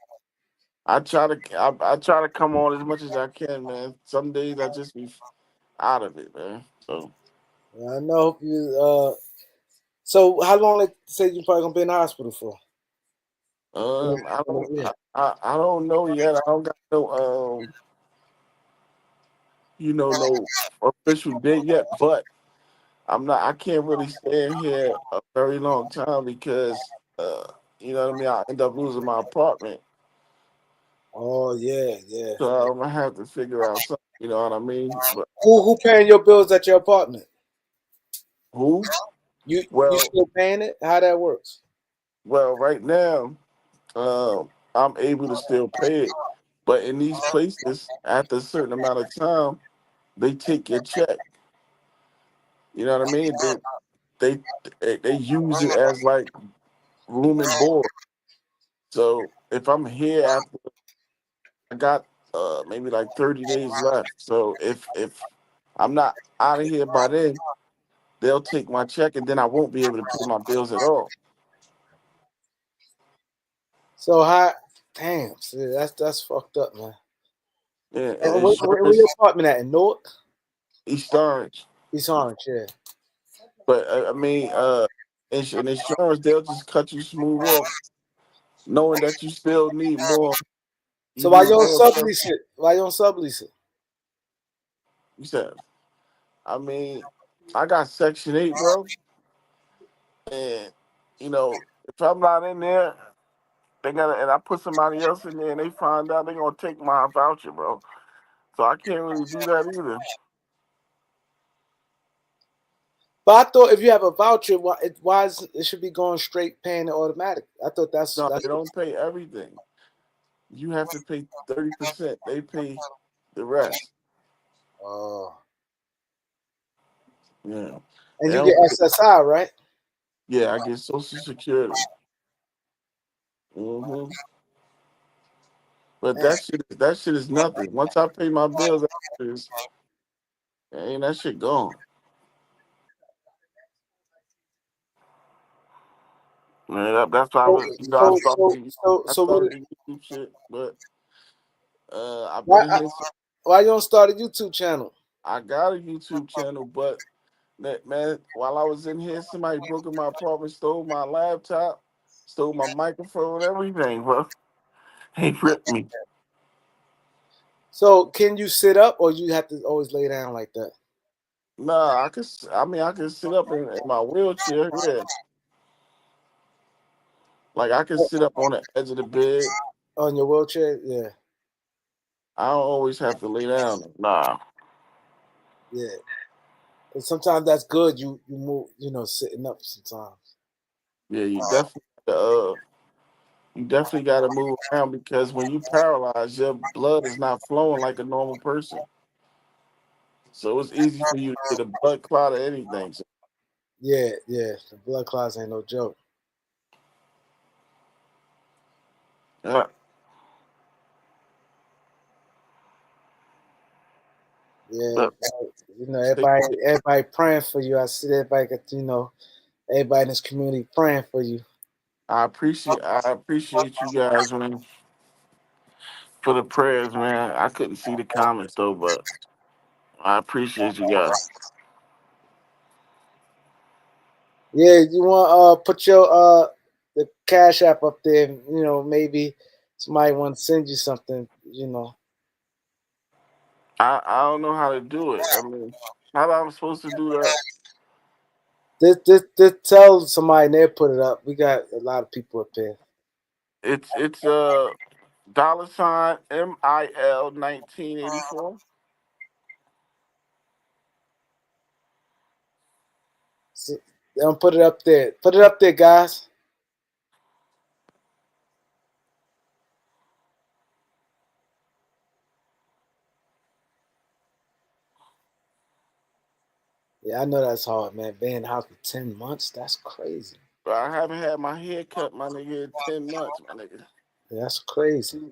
I try to come on as much as I can, man. Some days I just be out of it, man. So I know you. So how long they say you probably gonna be in the hospital for? Yeah. I don't know yet. I don't got no no official date yet, but I can't really stay in here a very long time because you know what I mean, I end up losing my apartment. Oh yeah, yeah. So I'm gonna have to figure out something. You know what I mean? But Who paying your bills at your apartment? who? You Well, still paying it? How that works? right now, I'm able to still pay it, but in these places, after a certain amount of time, they take your check. You know what I mean? They they use it as like room and board. So if I'm here after I got maybe like 30 days left. So if I'm not out of here by then, they'll take my check and then I won't be able to pay my bills at all. So how? Damn, see, that's fucked up, man. Yeah, and And where your insurance, apartment at? In Newark? East Orange. East Orange, yeah. But I mean, in insurance, they'll just cut you smooth off, knowing that you still need more. You So why you need don't more stuff. sublease it? Why you don't sublease it? You said, I mean, I got Section 8, bro. And, if I'm not in there, and I put somebody else in there and they find out, they're going to take my voucher, bro. So I can't really do that either. But I thought if you have a voucher, why it should be going straight paying it automatic? I thought No, that's they don't pay everything. You have to pay 30%. They pay the rest. oh. Yeah. And They you get don't pay. SSI, right? Yeah, I get Social Security. hmm But And that shit is nothing. Once I pay my bills, ain't that shit gone. Man, that's why I so was, so so so I so what? started the YouTube shit, but I've been Why in here. why you don't start a YouTube channel? I got a YouTube channel, but that man, while I was in here, somebody broke in my apartment, stole my laptop, stole my microphone, everything, bro. He ripped me. So can you sit up, or you have to always lay down like that Nah, I could sit up in my wheelchair, yeah. Like I could sit up on the edge of the bed. on your wheelchair? Yeah, I don't always have to lay down. Nah. yeah. And sometimes that's good. You move, sitting up sometimes. Yeah, you definitely gotta move around because when you paralyzed, your blood is not flowing like a normal person. So it's easy for you to get a blood clot or anything. So, Yeah, yeah. The blood clots ain't no joke. yeah. Yeah, But stay everybody praying for you. I see everybody got, everybody in this community praying for you. I appreciate you guys, man, for the prayers, man. I couldn't see the comments though, but I appreciate you guys. Yeah, you want put your the cash app up there. Maybe somebody want to send you something. I don't know how to do it. I mean, how am I supposed to do that? Just tell somebody and they'll put it up. We got a lot of people up there. It's $ MIL 1984. So, they'll put it up there. Put it up there, guys. Yeah, I know that's hard, man. Being in the house for 10 months, that's crazy. But I haven't had my hair cut, my nigga, in 10 months, my nigga. Yeah, that's crazy.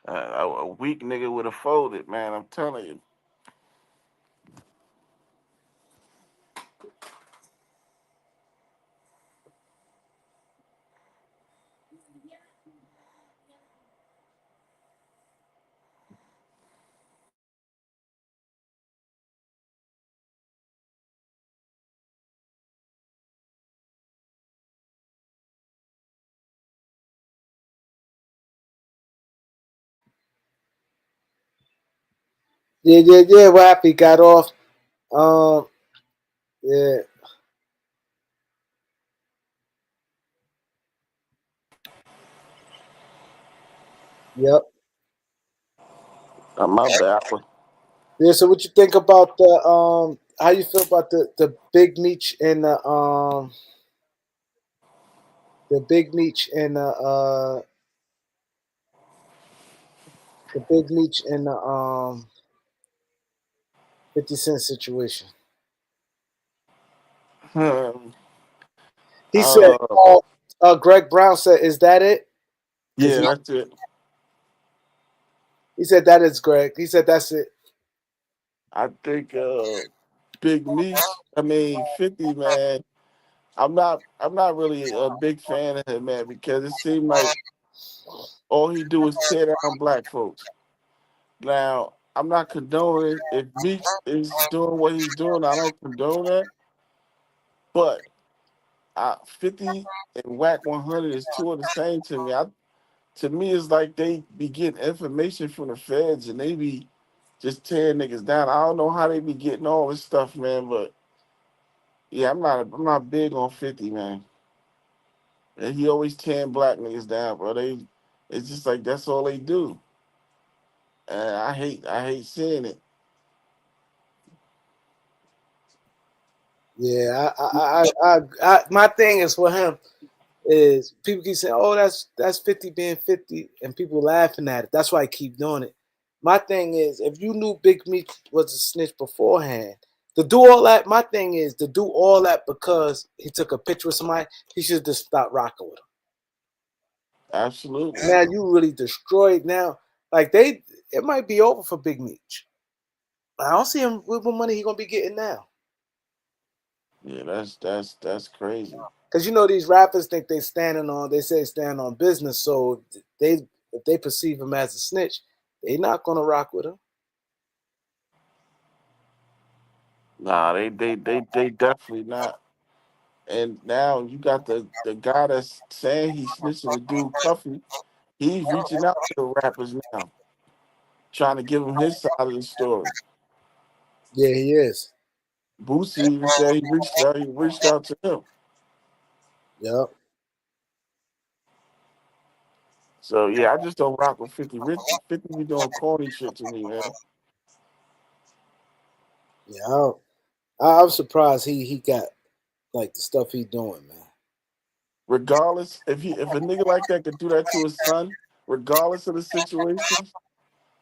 A weak nigga would have folded, man. I'm telling you. Yeah, yeah, yeah. What happened? He got off. Um, yeah. Yep. My bad. Yeah. So what you think about the how you feel about the big Meech and the big Meech and the big Meech and the 50 Cent situation? Hmm. He said, Uh, Greg Brown said, "Is that it?" Because yeah, that's it. he said that is Greg. He said that's it. I think Big Meech. I mean, 50 man. I'm not really a big fan of him, man, because it seemed like all he do is tear down black folks. Now, I'm not condoning if Meech is doing what he's doing. I don't condone that, but 50 and Whack 100 is two of the same to me. To me, it's like they be getting information from the feds and they be just tearing niggas down. I don't know how they be getting all this stuff, man, but yeah, I'm not big on 50, man. And he always tearing black niggas down, bro. It's just like that's all they do. And I hate seeing it. Yeah, my thing is for him is people keep saying, "Oh, that's 50 being 50," and people laughing at it. That's why I keep doing it. My thing is, if you knew Big Meech was a snitch beforehand, to do all that, my thing is to do all that because he took a picture with somebody, he should just stop rocking with him. Absolutely. Now you really destroyed. Now, like it might be over for Big Meech. I don't see him with what money he gonna be getting now. Yeah, that's crazy. Because these rappers think they say stand on business, so they if they perceive him as a snitch, they not gonna rock with him. Nah, they definitely not. And now you got the guy that's saying he's snitching the dude Puffy. He's reaching out to the rappers now, trying to give him his side of the story. Yeah, he is. Boosie even said he reached out to him. Yep. So yeah, I just don't rock with 50. 50 be doing corny shit to me, man. Yeah. I'm surprised he got like the stuff he doing, man. Regardless, if a nigga like that could do that to his son, regardless of the situation,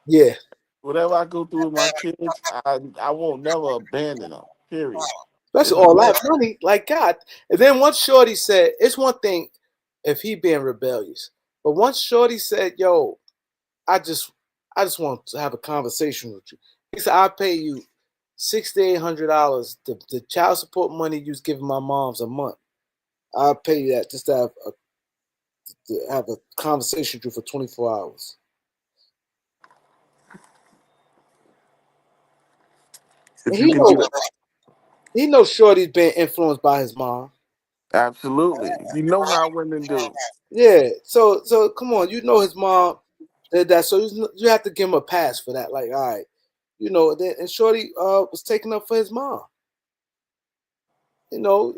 Yeah. whatever I go through with my kids, I won't never abandon them. Period. Especially It's a all that must. money. Like God. And then once Shorty said, it's one thing if he being rebellious. But once Shorty said, yo, I just I just want to have a conversation with you. He said, I'll pay you $600 to $800. The child support money you was giving my mom's a month. I'll pay you that just to have a conversation with you for 24 hours. And If you can do that, he knows Shorty's been influenced by his mom. absolutely. You know how women do. Yeah. So come on, his mom did that. So you have to give him a pass for that. Like, all right. And Shorty was taking up for his mom. You know,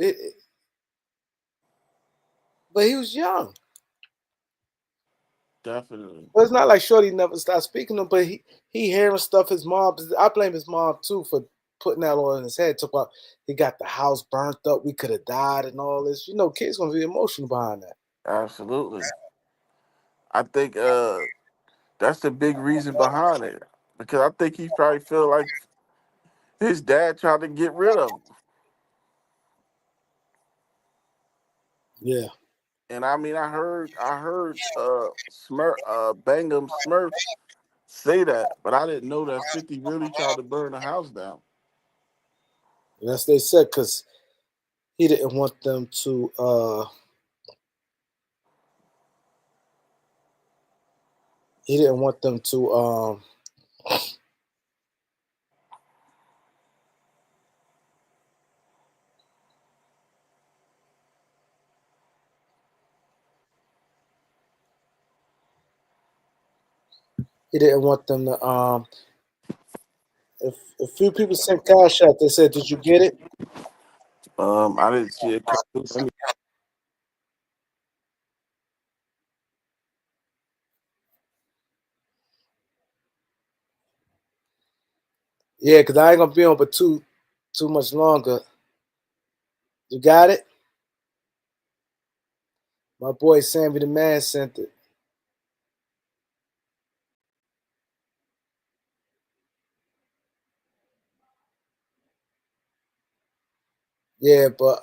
but he was young. Definitely. But it's not like Shorty never stopped speaking to him, but he hearing stuff his mom. I blame his mom too for putting that all in his head. Talk about he got the house burnt up, we could have died and all this. Kids gonna be emotional behind that. Absolutely. I think that's the big reason behind it. Because I think he probably feel like his dad tried to get rid of him. Yeah. And I mean I heard Bangum Smurf say that, but I didn't know that 50 really tried to burn the house down. And that's what they said because he didn't want them to he didn't want them to he didn't want them to if a few people sent cash out, they said, did you get it? I didn't see it come through. Yeah, because I ain't gonna be on but too much longer. You got it? My boy Sammy the Man sent it. Yeah, but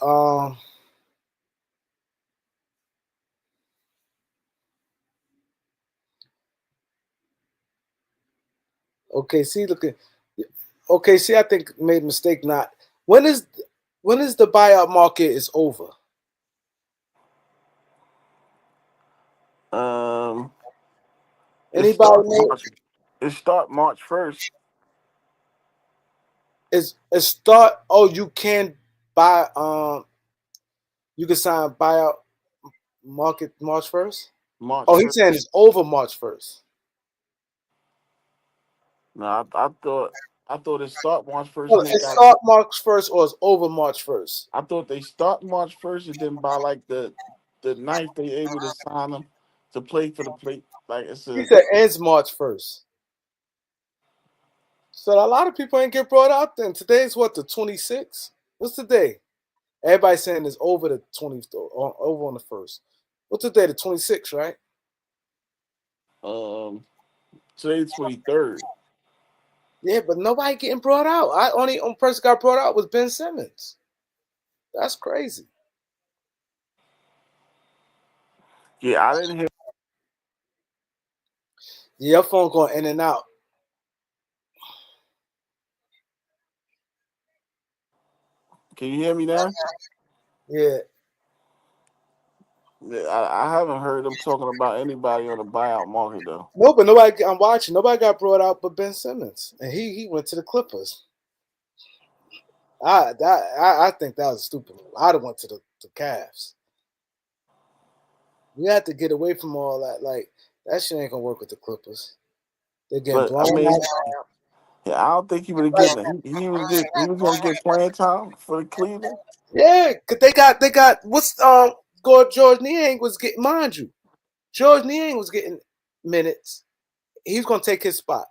okay, see, look at okay, see, I think made a mistake not. When is the buyout market is over? Um, it Anybody start know? March 1st. Is start oh you can buy you can sign buyout market March 1st? March Oh, he's 1st. saying it's over March 1st. No, I thought it start March 1st No, and they it's got. start March 1st or it's over March 1st. I thought they start March 1st and then by like the ninth they able to sign them to play for the play. Like it's He a said ends March 1st. So a lot of people ain't get brought out then. Today's what, the 26th? What's the day? Everybody saying it's over the 20th or over on the 1st. What's the day? The 26th, right? um today 23rd. Yeah, but nobody getting brought out. I only person got brought out was Ben Simmons. That's crazy. Yeah, I didn't hear. Yeah, your phone going in and out. Can you hear me now? Yeah. Yeah, I haven't heard them talking about anybody on the buyout market though. No, but nobody. I'm watching. Nobody got brought out but Ben Simmons, and he went to the Clippers. I think that was a stupid move. I'd have went to the Cavs. We had to get away from all that. Like that shit ain't gonna work with the Clippers. They're getting But I blown mean, out. yeah, I don't think he would have Like, getting. He was gonna get playing time for the Cleveland. yeah, cause they got what's George Niang was getting, mind you, George Niang was getting minutes. He's gonna take his spot.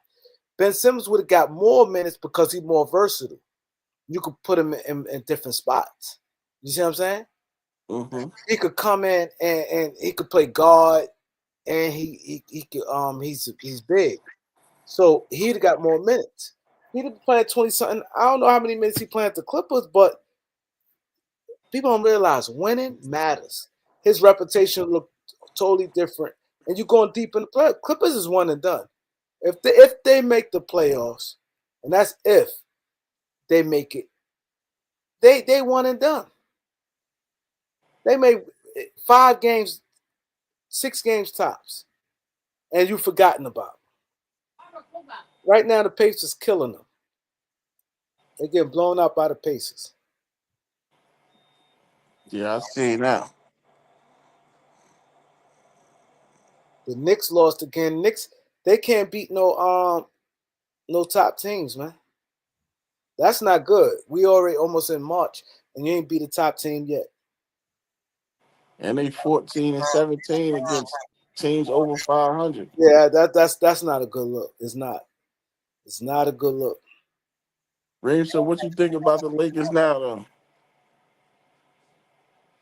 Ben Simmons would have got more minutes because he's more versatile. You could put him in different spots. You see what I'm saying? Mm-hmm. He could come in and he could play guard, and he could he's big, so he'd have got more minutes. He'd have played 20 something. I don't know how many minutes he played at the Clippers, but people don't realize winning matters. His reputation looked totally different, and you're going deep in the play. Clippers is one and done. If they make the playoffs, and that's if they make it, they one and done. They made 5 games, 6 games tops, and you've forgotten about them. Right now, the Pacers killing them. They're getting blown out by the Pacers. Yeah, I see now. The Knicks lost again. Knicks, they can't beat no top teams, man. That's not good. We already almost in March, and you ain't beat a top team yet. And they 14-17 against teams over 500. Yeah, that's not a good look. It's not. It's not a good look. Reem, so what you think about the Lakers now, though?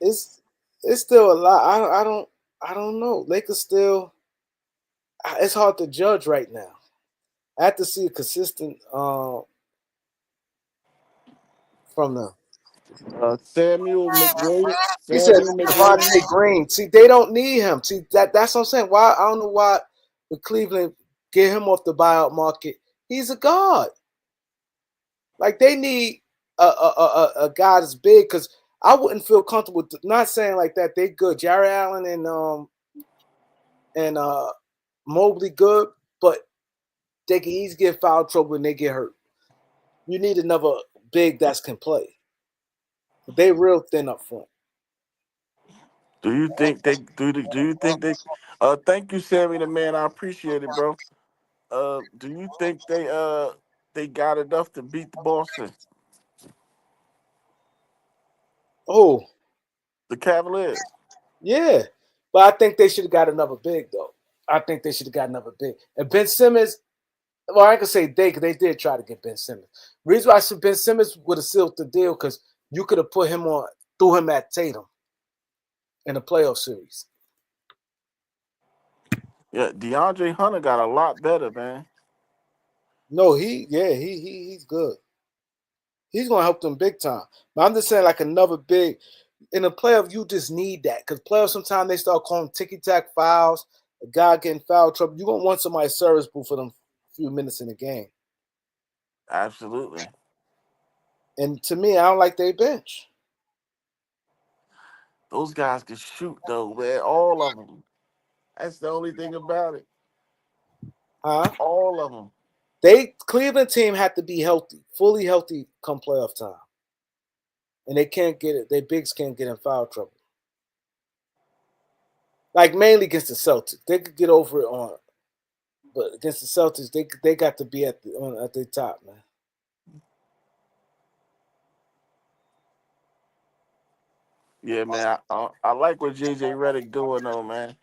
It's it's still a lot. I don't know. Lakers still. It's hard to judge right now. I have to see a consistent from them. Samuel McWilliams. He said Samuel Devontae McWilliams. Green. See, they don't need him. See, that's what I'm saying. Why I don't know why the Cleveland get him off the buyout market. He's a guard. Like they need a guy that's big because I wouldn't feel comfortable not saying like that. They good. Jared Allen and Mobley good, but they can easily get foul trouble when they get hurt. You need another big that can play. They real thin up front. Do you think they do? Do you think they? Thank you, Sammy the man. I appreciate it, bro. Do you think they got enough to beat the Boston, Oh, the Cavaliers? yeah. But I think they should have got another big though. I think they should have got another big. And Ben Simmons, Well, I ain't gonna say they, because they did try to get Ben Simmons. Reason why I said Ben Simmons would have sealed the deal because you could have put him on, threw him at Tatum in the playoff series. Yeah, DeAndre Hunter got a lot better, man. No, he's good. He's gonna help them big time. But I'm just saying, like another big in the playoff, you just need that because playoffs sometimes they start calling ticky tack fouls. A guy getting foul trouble, you're gonna want somebody serviceable for them few minutes in the game. Absolutely. And to me, I don't like their bench. Those guys can shoot though, man. All of them. That's the only thing about it. Huh? All of them. They Cleveland team had to be healthy, fully healthy come playoff time. And they can't get it. Their bigs can't get in foul trouble. Like mainly against the Celtics. They could get over it on, but against the Celtics, they got to be at the top, man. Yeah, man. I like what JJ Redick doing though, man.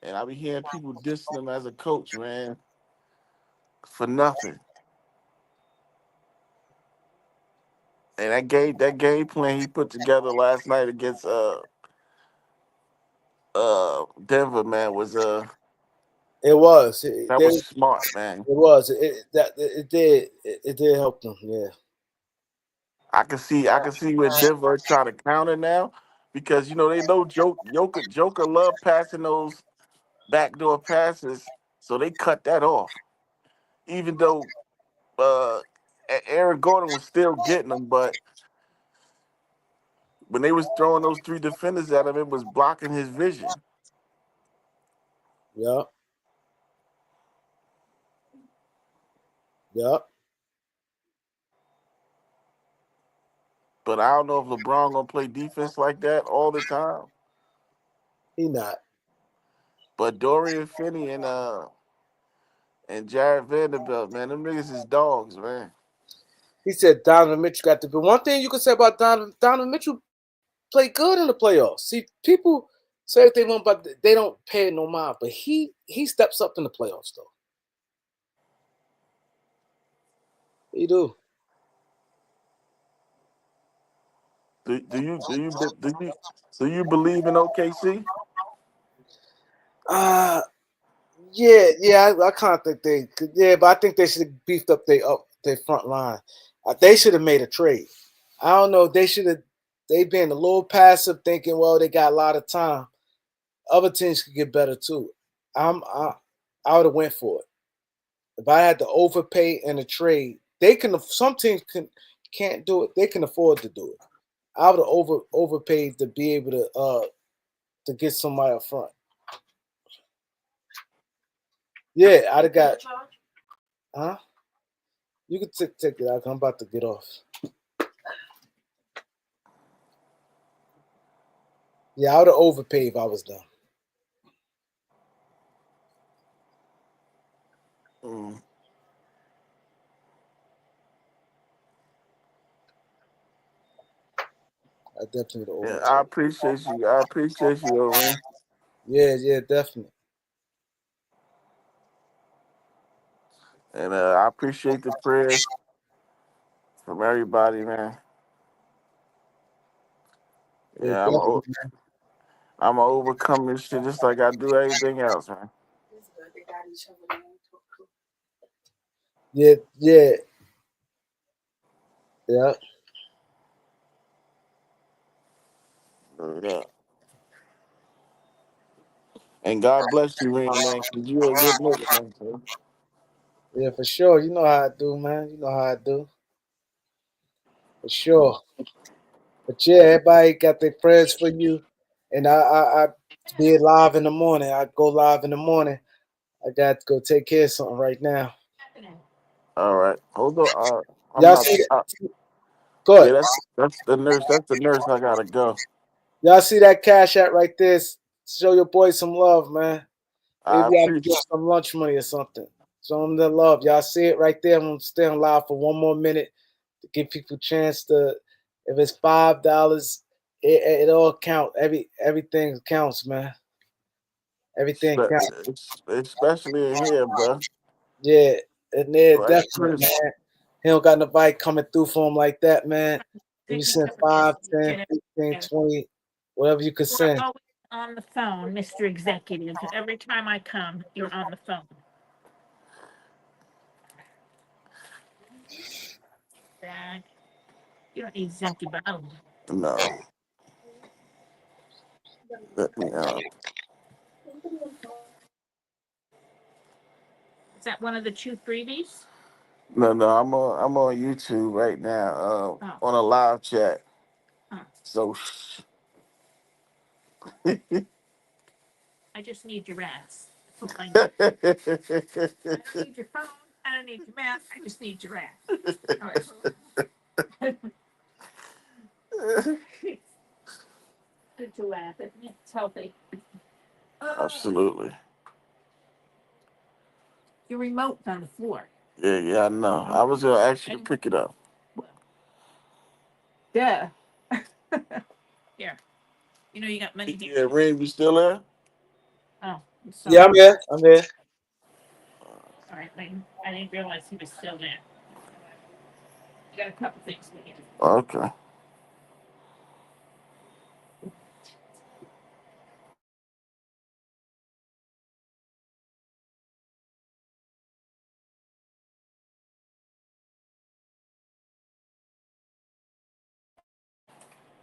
And I be hearing people dissing him as a coach, man, for nothing. And that game plan he put together last night against Denver, man, was It was. that was smart, man. It was. It did help them. Yeah. I can see where Denver trying to counter now because they know Joker love passing those backdoor passes, so they cut that off. Even though uh Aaron Gordon was still getting them, but when they was throwing those three defenders at him, it was blocking his vision. Yeah. Yeah. But I don't know if LeBron gonna play defense like that all the time. He not. But Dorian Finney and Jared Vanderbilt, man, them niggas is dogs, man. He said Donovan Mitchell got to be. One thing you can say about Donovan Mitchell play good in the playoffs. See, people say what they want, but they don't pay no mind. But he steps up in the playoffs though. He do. Do you believe in OKC? Uh yeah. I kind of think yeah, but I think they should have beefed up their front line. They should have made a trade. I don't know. They should have. They been a little passive, thinking, well, they got a lot of time. Other teams could get better too. I would have went for it. If I had to overpay in a trade, they can. Some teams can't do it. They can afford to do it. I would have overpaid to be able to get somebody up front. Yeah, I'd have got. Huh? You can take it out. I'm about to get off. Yeah, I would have overpaid if I was them. Mm. I definitely would have Yeah, overpaid. I appreciate you. I appreciate you, Oren. Yeah, definitely. And I appreciate the prayers from everybody, man. Yeah, Yeah, definitely. I'm gonna overcome this shit just like I do everything else, man. Yeah. Yeah. Word up. And God bless you, Ren, man, because you're a good nigga, man. So, Yeah, for sure. You know how I do, man. You know how I do. For sure. But yeah, everybody got their prayers for you. And I be live in the morning. I go live in the morning. I got to go take care of something right now. all right, hold on. I'm Y'all not. see that? Go Yeah, ahead. that's the nurse. That's the nurse. I gotta go. Y'all see that cash app right there? Show your boy some love, man. I Maybe I can get appreciate. some lunch money or something. Show them the love. Y'all see it right there. I'm gonna stay on live for one more minute to give people a chance to. If it's $5, it all count. Everything counts, man. Everything counts. Especially in here, bro. Yeah. And they're Right, definite, Chris. man. He don't got nobody coming through for him like that, man. You Thank you send so much. 5, 10, 15, 20, whatever you could You're send. always on the phone, Mr. Executive. Every time I come, you're on the phone. Zach, you don't need Zachy Bottle. No. Let me Is that one of the two freebies? no, I'm on YouTube right now, Oh, on a live chat. oh. So I just need your ass. That's all I need. I don't need your phone. I don't need your mouth. I just need your ass. All right. Good to laugh, isn't it? It's healthy. Absolutely. Your remote's on the floor. Yeah, I know. I was gonna ask you to pick it up. Well, duh. Here. You know you got money here. Yeah, Reem, you still there? Oh, I'm Yeah, sorry. I'm here. I'm here. All right, I didn't realize he was still there. You got a couple things to do. Okay.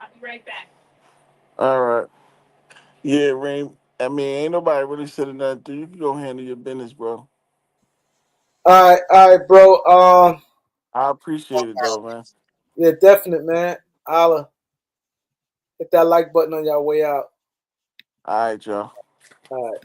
I'll be right back. All right. Yeah, Reem. I mean, ain't nobody really said nothing to you. You can go handle your business, bro. All right, bro. I appreciate it though, man. Yeah, definite, man. I'll hit that like button on your way out. All right, y'all. All right.